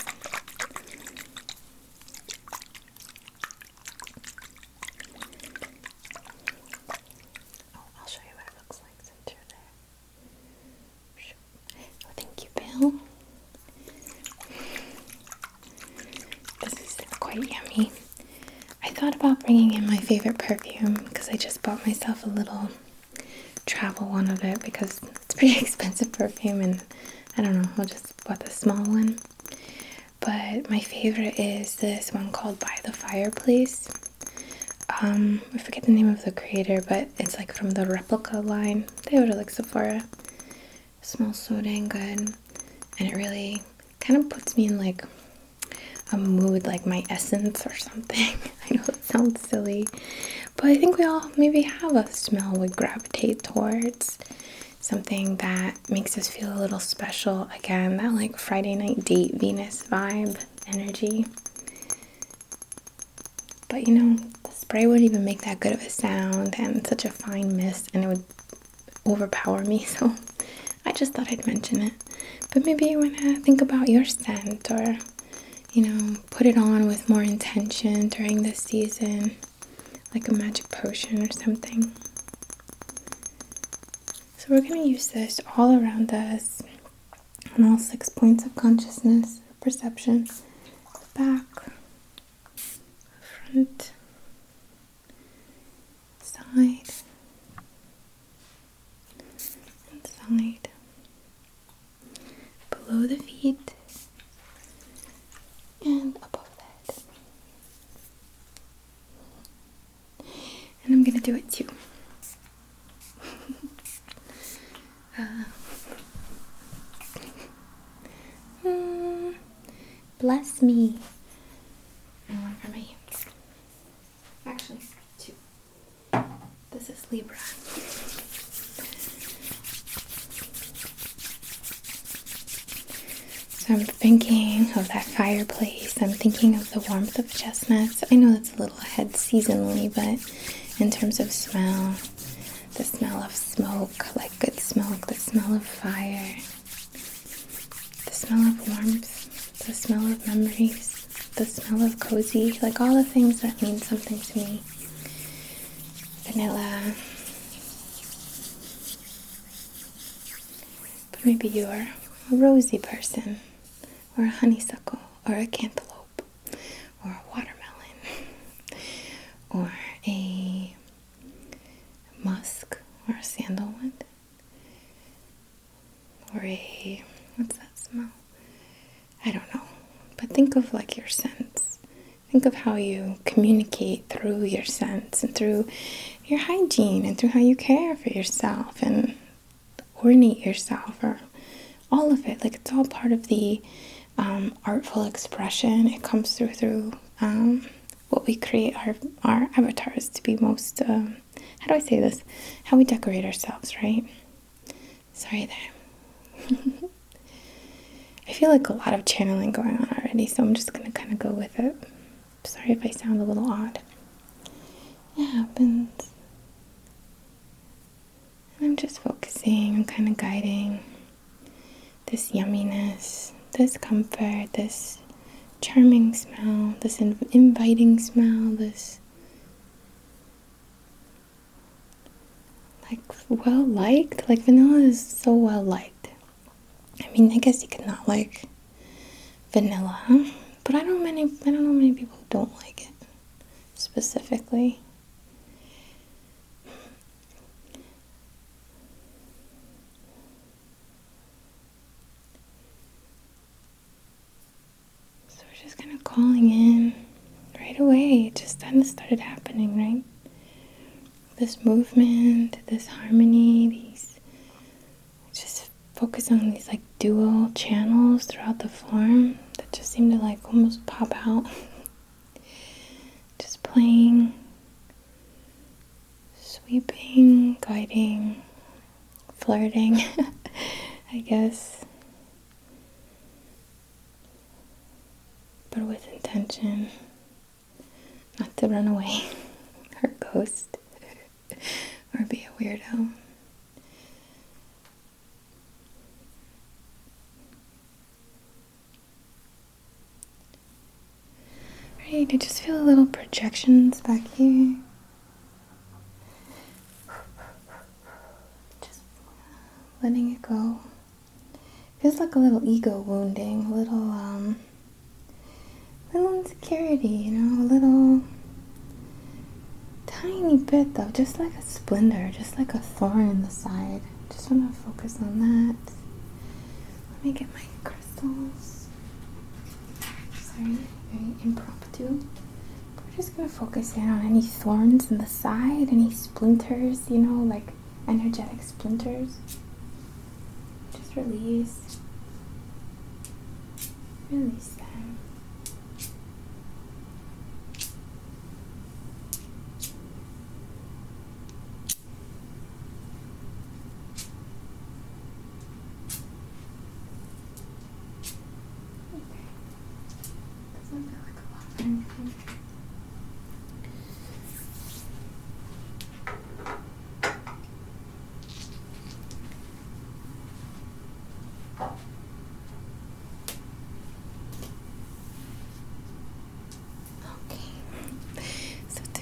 bringing in my favorite perfume because I just bought myself a little travel one of it because it's pretty expensive perfume, and I don't know, I'll just bought the small one. But my favorite is this one called By the Fireplace. I forget the name of the creator, but it's like from the Replica line. They go to like Sephora. It smells so dang good, and it really kind of puts me in like a mood, like my essence or something. I know it sounds silly, but I think we all maybe have a smell we gravitate towards. Something that makes us feel a little special. Again, that like Friday night date Venus vibe energy. But you know, the spray wouldn't even make that good of a sound, and such a fine mist, and it would overpower me. So I just thought I'd mention it. But maybe you want to think about your scent, or you know, put it on with more intention during this season, like a magic potion or something. So we're going to use this all around us on all 6 points of consciousness, perception, back, front, side, and side, below the feet, and above the head. And I'm going to do it too. Bless me. And one for my hands. Actually, 2. This is Libra. So I'm thinking of that fireplace. I'm thinking of the warmth of chestnuts. I know that's a little ahead seasonally, but in terms of smell, the smell of smoke, like good smoke, the smell of fire, the smell of warmth, the smell of memories, the smell of cozy, like all the things that mean something to me. Vanilla. But maybe you're a rosy person, or a honeysuckle, or a cantaloupe, or a watermelon, or a musk, or a sandalwood, or a, what's that smell? I don't know, but think of like your scents. Think of how you communicate through your scents and through your hygiene and through how you care for yourself and ornate yourself, or all of it. Like it's all part of the artful expression. It comes through what we create our avatars to be most, how do I say this? How we decorate ourselves, right? Sorry there. I feel like a lot of channeling going on already, so I'm just going to kind of go with it. Sorry if I sound a little odd. It happens. And I'm just focusing and kind of guiding this yumminess, this comfort, this charming smell, this inviting smell, this like well-liked. Like vanilla is so well-liked. I mean, I guess you could not like vanilla, but I don't know many people who don't like it specifically. So we're just kind of calling in right away. It just kind of started happening, right? This movement, this harmony, these just focus on these like dual channels throughout the form that just seem to like almost pop out. Just playing, sweeping, guiding, flirting, I guess. But with intention, not to run away or ghost or be a weirdo. Right, I just feel a little projections back here. Just letting it go. Feels like a little ego wounding, a little insecurity, you know, a little tiny bit though, just like a splinter, just like a thorn in the side. Just want to focus on that. Let me get my crystals. Sorry, very impromptu. We're just gonna focus in on any thorns in the side, any splinters, you know, like energetic splinters. Just release. Release them. Doesn't feel like a lot or anything.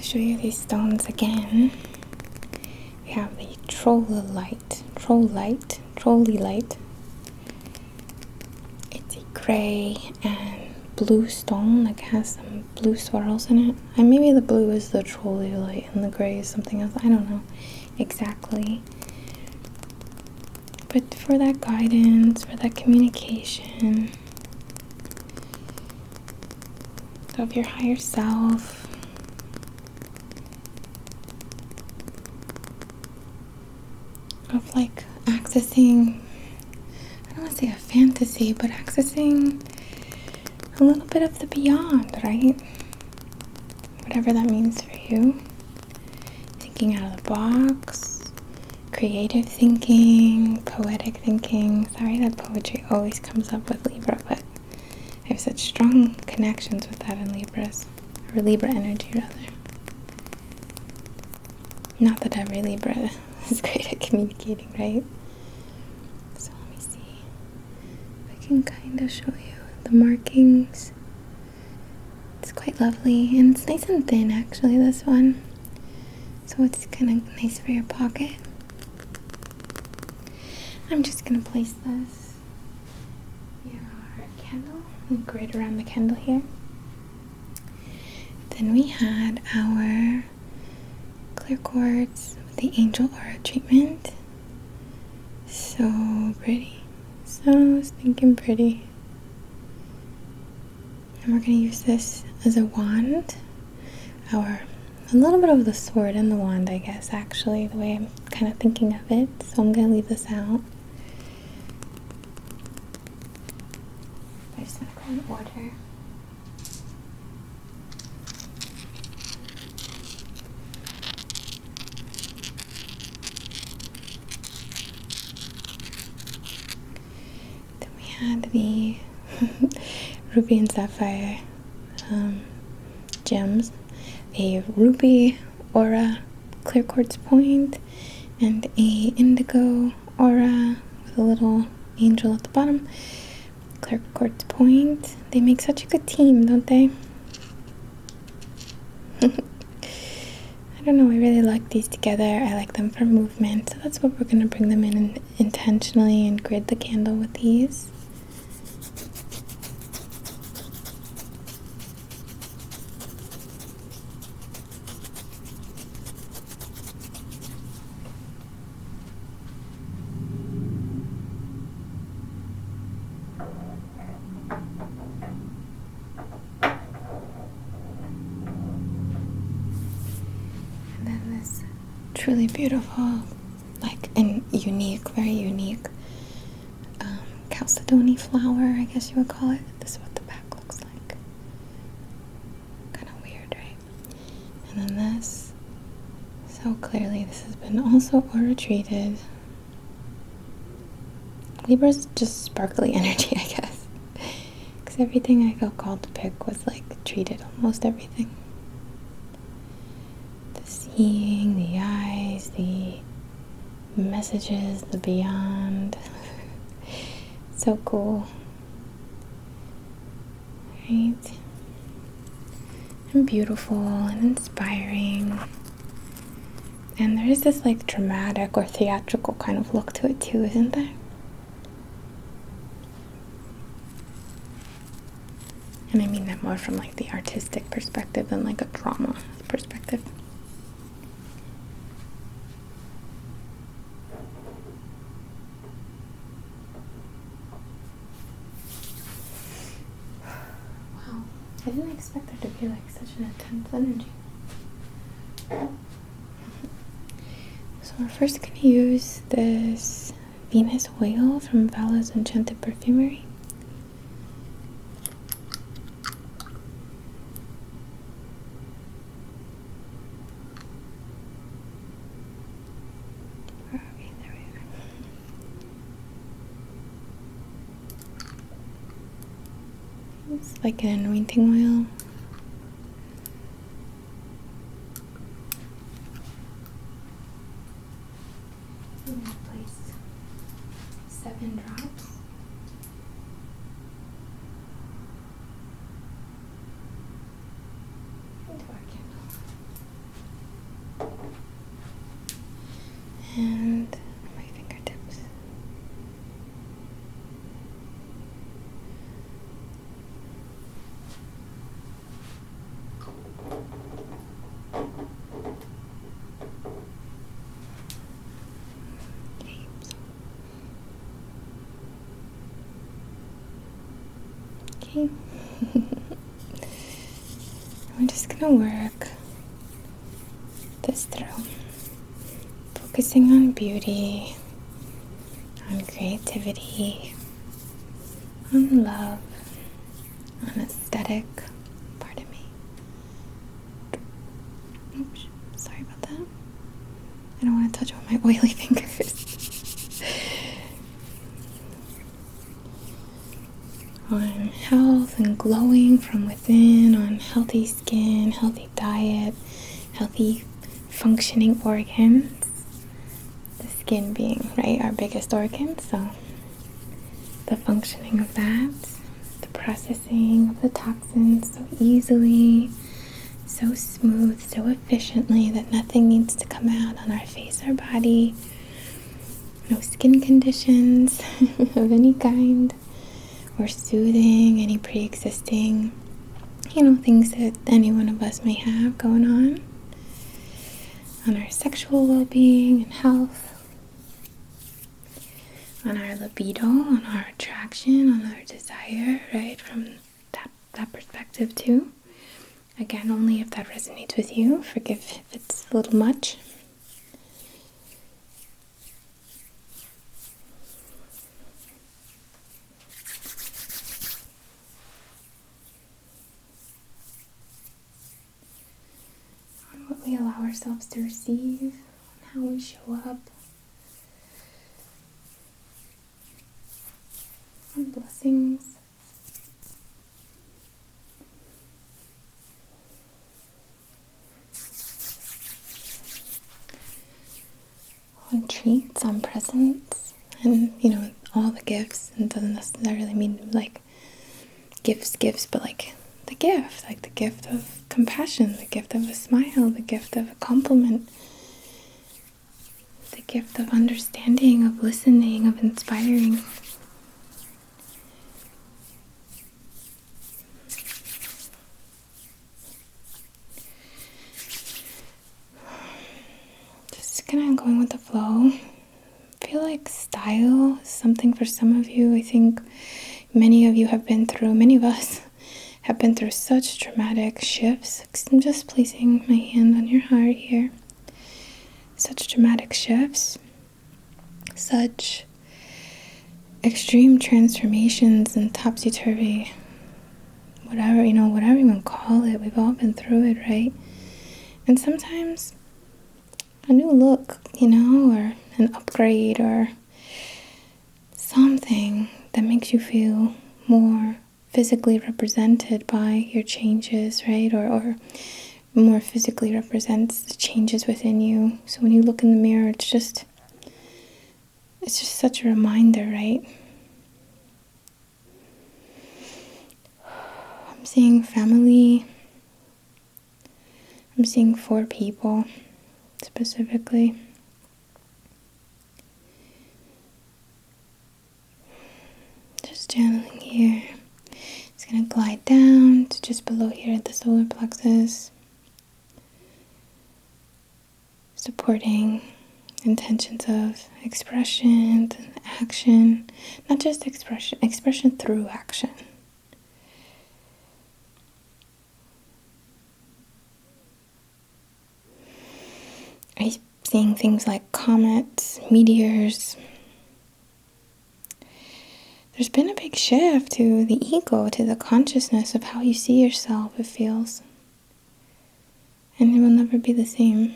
Show you these stones again. We have the trollolite. It's a gray and blue stone, like it has some blue swirls in it. And maybe the blue is the trollolite and the gray is something else. I don't know exactly. But for that guidance, for that communication of your higher self, of like accessing, I don't want to say a fantasy, but accessing a little bit of the beyond, right? Whatever that means for you. Thinking out of the box, creative thinking, poetic thinking. Sorry that poetry always comes up with Libra, but I have such strong connections with that in Libras, or Libra energy rather. Not that every Libra is great at communicating, right? So let me see if I can kind of show you the markings. It's quite lovely, and it's nice and thin actually, this one. So it's kind of nice for your pocket. I'm just gonna place this in our candle, like right around the candle here. Then we had our clear quartz with the angel aura treatment. So pretty. So stinking pretty. And we're going to use this as a wand. A little bit of the sword and the wand, I guess, actually, the way I'm kind of thinking of it. So I'm going to leave this out. I just want to go in order. Had the ruby and sapphire gems, a ruby aura clear quartz point, and a indigo aura with a little angel at the bottom clear quartz point. They make such a good team, don't they? I don't know, I really like these together. I like them for movement, so that's what we're going to bring them in intentionally and grid the candle with these. Truly beautiful, like, and unique, very unique chalcedony flower, I guess you would call it. This is what the back looks like. Kind of weird, right? And then this, so clearly this has been also aura treated. Libra's just sparkly energy, I guess, because everything I felt called to pick was like treated, almost everything. Seeing, the eyes, the messages, the beyond. So cool. Right? And beautiful and inspiring. And there is this like dramatic or theatrical kind of look to it too, isn't there? And I mean that more from like the artistic perspective than like a drama perspective. I didn't expect there to be like such an intense energy. So we're first going to use this Venus oil from Vala's Enchanted Perfumery. Where are we? There we are. It's like an anointing oil. I'm going to place 7 drops. Into our candle. And my fingertips. Okay. We're just gonna work this through, focusing on beauty, on creativity, on love, on aesthetic. Pardon me. Oops, sorry about that. I don't want to touch all my oily fingers. On health and glowing from within, on healthy skin, healthy diet, healthy functioning organs. The skin being, right, our biggest organ, so the functioning of that, the processing of the toxins so easily, so smooth, so efficiently that nothing needs to come out on our face or body. No skin conditions of any kind. Or soothing any pre-existing, things that any one of us may have going on our sexual well-being and health, on our libido, on our attraction, on our desire, right? From that perspective too. Again, only if that resonates with you. Forgive if it's a little much. What we allow ourselves to receive, how we show up, on blessings, on treats, on presents, and all the gifts. And it doesn't necessarily mean like gifts, but like the gift of compassion, the gift of a smile, the gift of a compliment, the gift of understanding, of listening, of inspiring. Just kind of going with the flow. I feel like style is something for some of you. I think many of us have been through such dramatic shifts. I'm just placing my hand on your heart here. Such dramatic shifts, such extreme transformations and topsy-turvy, whatever you want to call it. We've all been through it, right? And sometimes a new look, or an upgrade or something that makes you feel more physically represented by your changes, right? Or more physically represents the changes within you. So when you look in the mirror, it's just such a reminder, right? I'm seeing family. I'm seeing 4 people specifically. Just channeling here. It's going to glide down to just below here at the solar plexus, supporting intentions of expression and action, not just expression through action. I'm seeing things like comets, meteors. There's been a big shift to the ego, to the consciousness of how you see yourself, it feels. And it will never be the same.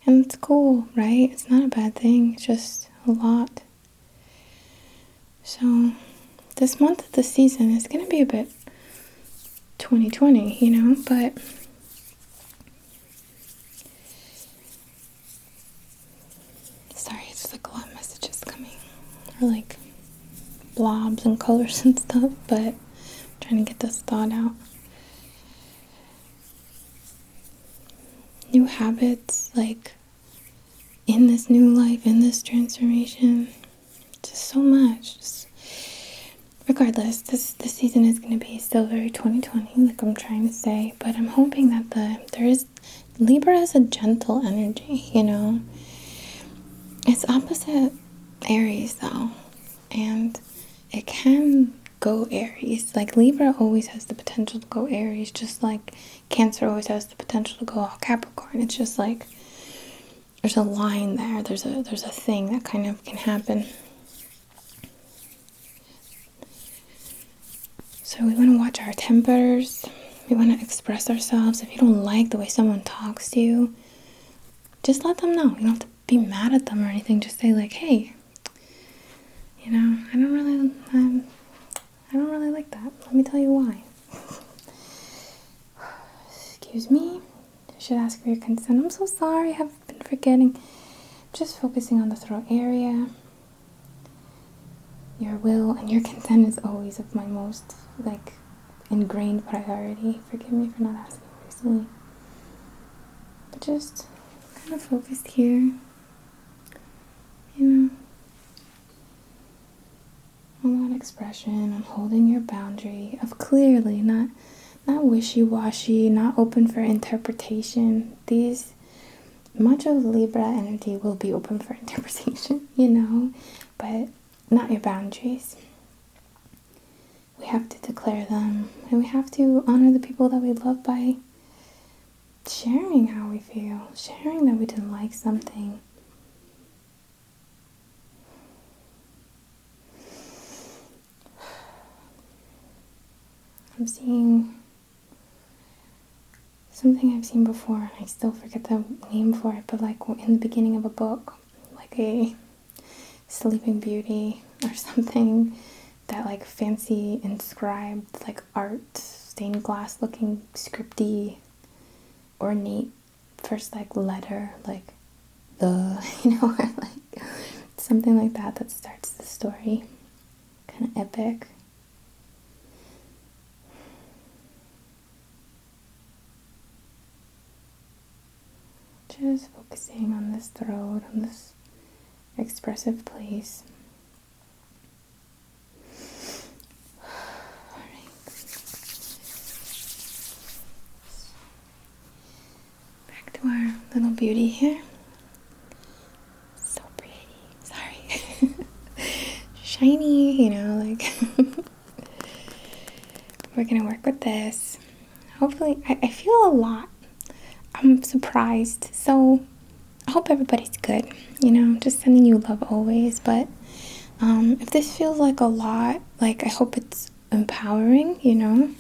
And it's cool, right? It's not a bad thing, it's just a lot. So this month of the season is going to be a bit 2020, but sorry, it's like a lot of messages coming, or like blobs and colors and stuff, but I'm trying to get this thought out. New habits, like in this new life, in this transformation, just so much. Regardless, this season is going to be still very 2020, like I'm trying to say, but I'm hoping that Libra is a gentle energy, It's opposite Aries though, and it can go Aries. Like Libra always has the potential to go Aries, just like Cancer always has the potential to go all Capricorn. It's just like there's a line there. There's a thing that kind of can happen. So we want to watch our tempers. We want to express ourselves. If you don't like the way someone talks to you, just let them know. You don't have to be mad at them or anything. Just say like, hey, I don't really like that. Let me tell you why. Excuse me. I should ask for your consent. I'm so sorry. I've been forgetting. Just focusing on the throat area. Your will and your consent is always of my most ingrained priority. Forgive me for not asking recently. But just kind of focused here. On that expression, on holding your boundary of clearly, not wishy-washy, not open for interpretation. Much of Libra energy will be open for interpretation, but not your boundaries. We have to declare them, and we have to honor the people that we love by sharing how we feel, sharing that we didn't like something. I'm seeing something I've seen before, and I still forget the name for it, but like in the beginning of a book, like a Sleeping Beauty or something, that like fancy inscribed like art, stained glass looking scripty, ornate first letter, like the, or like something like that starts the story. Kind of epic. Just focusing on this throat, on this expressive place. Alright. Back to our little beauty here. So pretty. Sorry. Shiny, we're gonna work with this. Hopefully, I feel a lot. I'm surprised. So I hope everybody's good, just sending you love always. But if this feels like a lot, I hope it's empowering,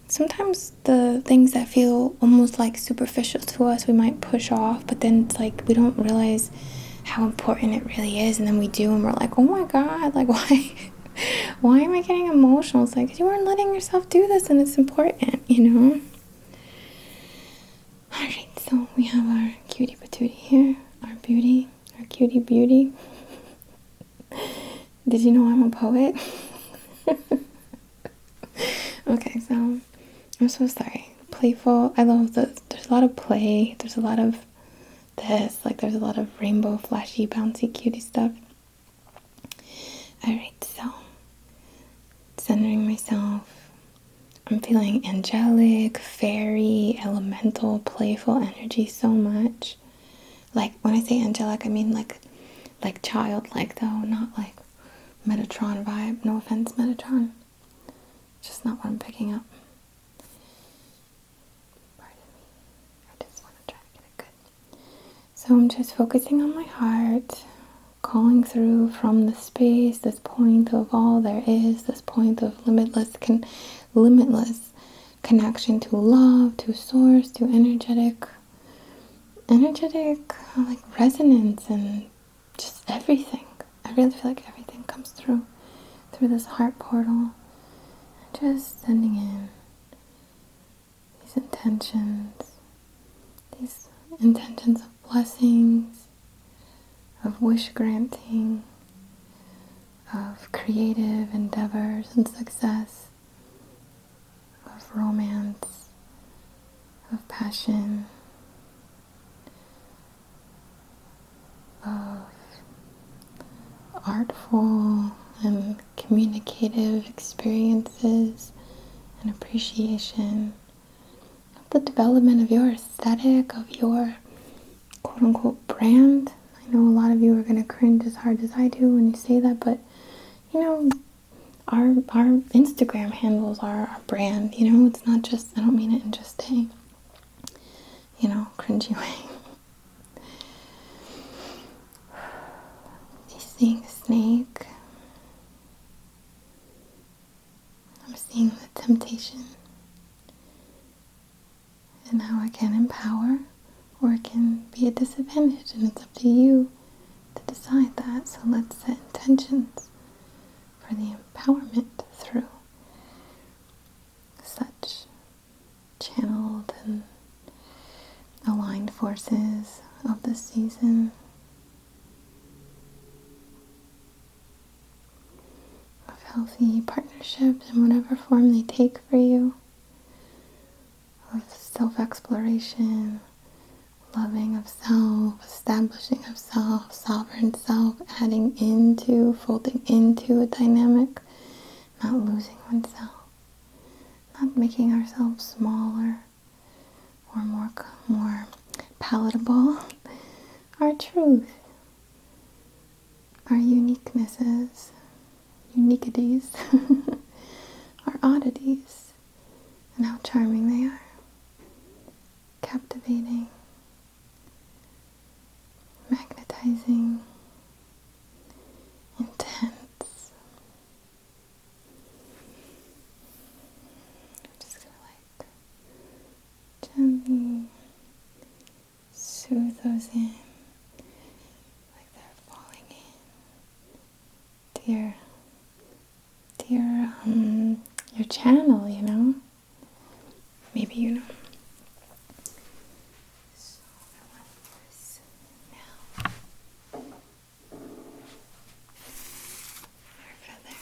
Sometimes the things that feel almost superficial to us, we might push off, but then it's we don't realize how important it really is. And then we do, and we're like, oh my God, why? Why am I getting emotional? It's you weren't letting yourself do this, and it's important, Alright, so we have our cutie patootie here, our beauty, our cutie beauty. Did you know I'm a poet? Okay, so I'm so sorry. Playful. I love this. There's a lot of play. There's a lot of this. There's a lot of rainbow, flashy, bouncy, cutie stuff. Alright, so centering myself. I'm feeling angelic, fairy, elemental, playful energy so much. When I say angelic, I mean like childlike though, not Metatron vibe. No offense, Metatron. Just not what I'm picking up. So I'm just focusing on my heart, calling through from the space, this point of all there is, this point of limitless connection to love, to source, to energetic like resonance and just everything. I really feel like everything comes through this heart portal. Just sending in these intentions of blessings, of wish granting, of creative endeavors and success, of romance, of passion, of artful and communicative experiences and appreciation, of the development of your aesthetic, of your quote-unquote brand. I know a lot of you are going to cringe as hard as I do when you say that, but you know, our Instagram handles are our brand. You know, it's not just, I don't mean it in just a, you know, cringy way. Seeing a snake, I'm seeing the temptation and how it can empower or it can be a disadvantage, and it's up to you to decide that. So let's set intentions for the empowerment through such channeled and aligned forces of the season. Healthy partnerships in whatever form they take for you, of self-exploration, loving of self, establishing of self, sovereign self, adding into, folding into a dynamic, not losing oneself, not making ourselves smaller or more palatable. Our truth, our uniquenesses, uniquities, our oddities, and how charming they are, captivating, magnetizing, intense. I'm just gonna gently soothe those in, like they're falling in to your channel, you know? Maybe you know. So I want this now. Our feather.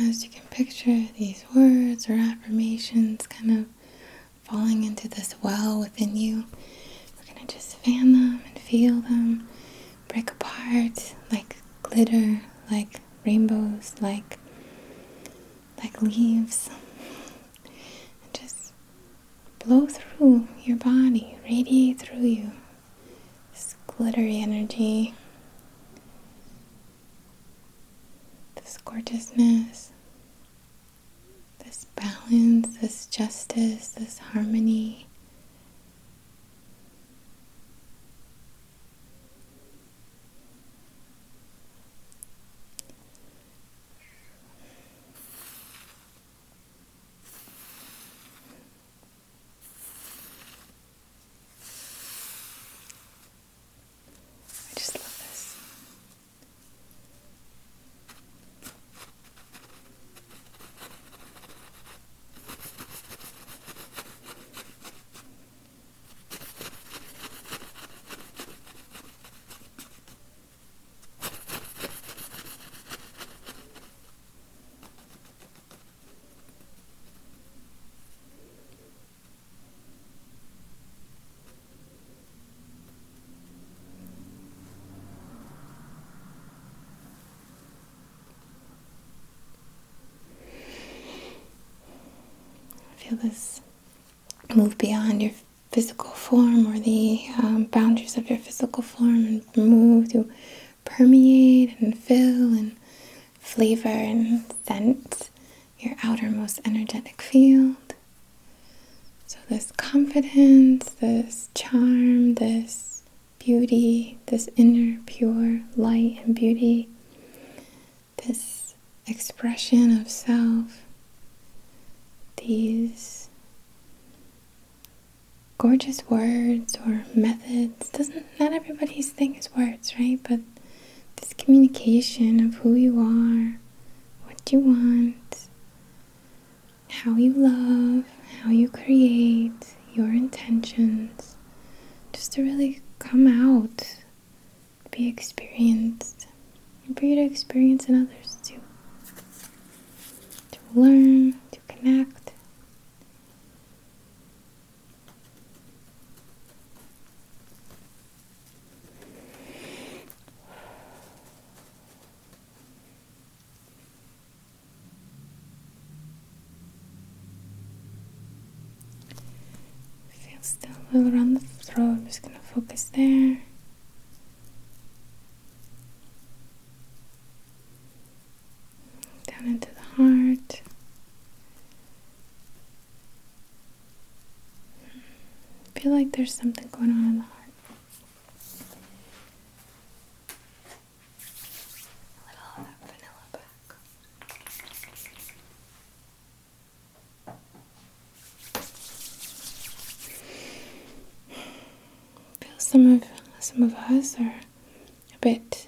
As you can picture these words or affirmations kind of falling into this well within you, we're going to just fan them and feel them break apart like glitter, like rainbows, like leaves. And just blow through your body, radiate through you this glittery energy, this gorgeousness, this balance, this justice, this harmony. I just love this. feel this move beyond your physical form or the boundaries of your physical form and move to permeate and fill and flavor and scent your outermost energetic field. So this confidence, this charm, this beauty, this inner pure light and beauty, this expression of self, these gorgeous words or methods. Not everybody's thing is words, right? But this communication of who you are, what you want, how you love, how you create, your intentions, just to really come out, be experienced, and for you to experience in others too. To learn, to connect. Feel still a little around the throat. I'm just going to focus there. Down into the heart. Feel like there's something going on in the heart. A little of that vanilla back. Feel some of us are a bit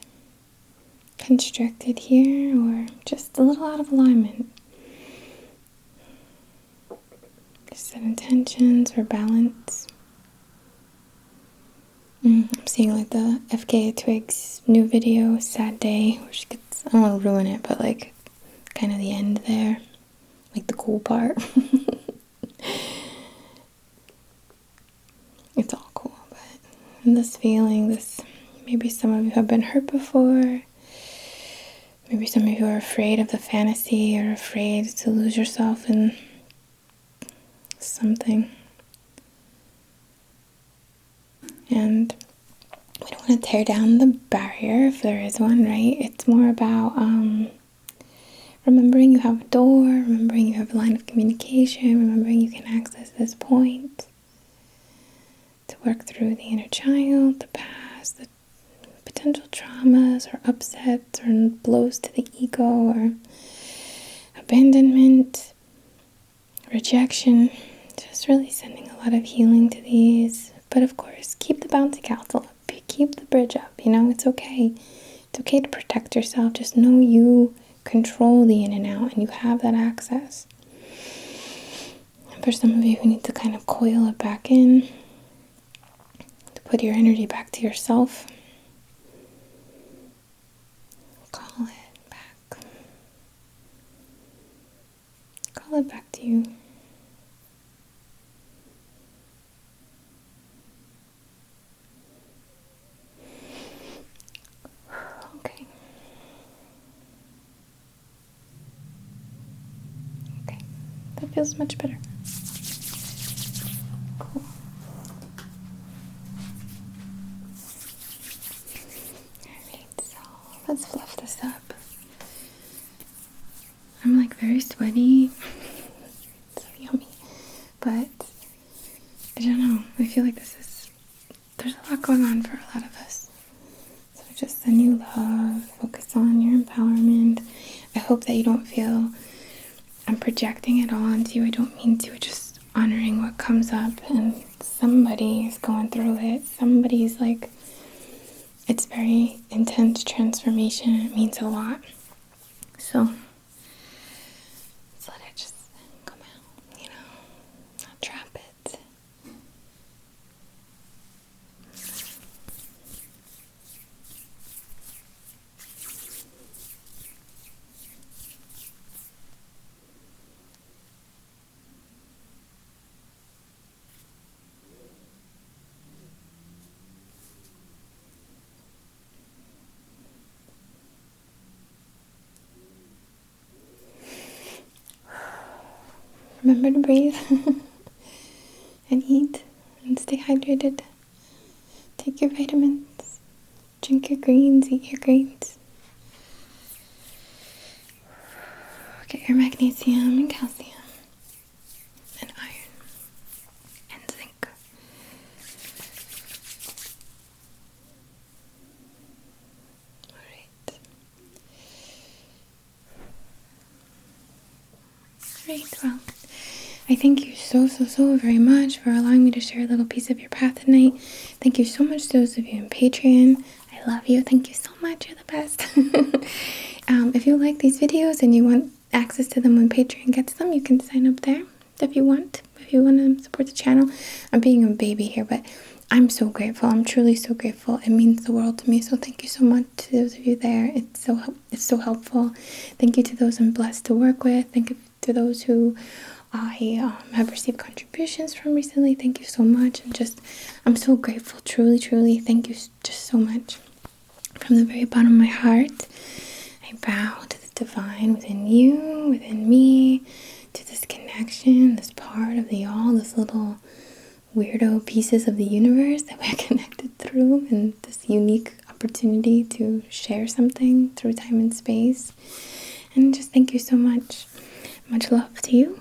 constricted here or just a little out of alignment. Just set intentions or balance. I'm seeing like the FKA Twigs new video, Sad Day, where she gets, I don't want to ruin it, but like kind of the end there, like the cool part. It's all cool, but in this feeling, maybe some of you have been hurt before. Maybe some of you are afraid of the fantasy or afraid to lose yourself in something. And we don't want to tear down the barrier if there is one, right? It's more about remembering you have a door, remembering you have a line of communication, remembering you can access this point to work through the inner child, the past, the potential traumas or upsets or blows to the ego or abandonment, rejection. Just really sending a lot of healing to these. But of course, keep the bouncy castle up. Keep the bridge up. It's okay. It's okay to protect yourself. Just know you control the in and out and you have that access. And for some of you who need to kind of coil it back in, to put your energy back to yourself, call it back. Call it back to you. Okay. Okay. That feels much better. Cool. Alright, so let's fluff this up. I'm like very sweaty. So yummy. But I don't know. I feel like there's a lot going on for a lot of us. So just send you love. Focus on your empowerment. I hope that you don't feel I'm projecting it all onto you. I don't mean to. Just honoring what comes up. And somebody is going through it. Somebody's like, it's very intense transformation. It means a lot. So let's let it just come out, not trap it. Remember to breathe and eat and stay hydrated. Take your vitamins. Drink your greens. Eat your greens. Get your magnesium and calcium and iron and zinc. Alright, well, I thank you so very much for allowing me to share a little piece of your path tonight. Thank you so much to those of you in Patreon. I love you. Thank you so much. You're the best. If you like these videos and you want access to them when Patreon gets them, you can sign up there if you want. If you want to support the channel. I'm being a baby here, but I'm so grateful. I'm truly so grateful. It means the world to me. So thank you so much to those of you there. It's so helpful. Thank you to those I'm blessed to work with. Thank you to those who I have received contributions from recently. Thank you so much. And I'm so grateful. Truly. Thank you just so much. From the very bottom of my heart, I bow to the divine within you, within me, to this connection, this part of the all, this little weirdo pieces of the universe that we're connected through, and this unique opportunity to share something through time and space. And just thank you so much. Much love to you.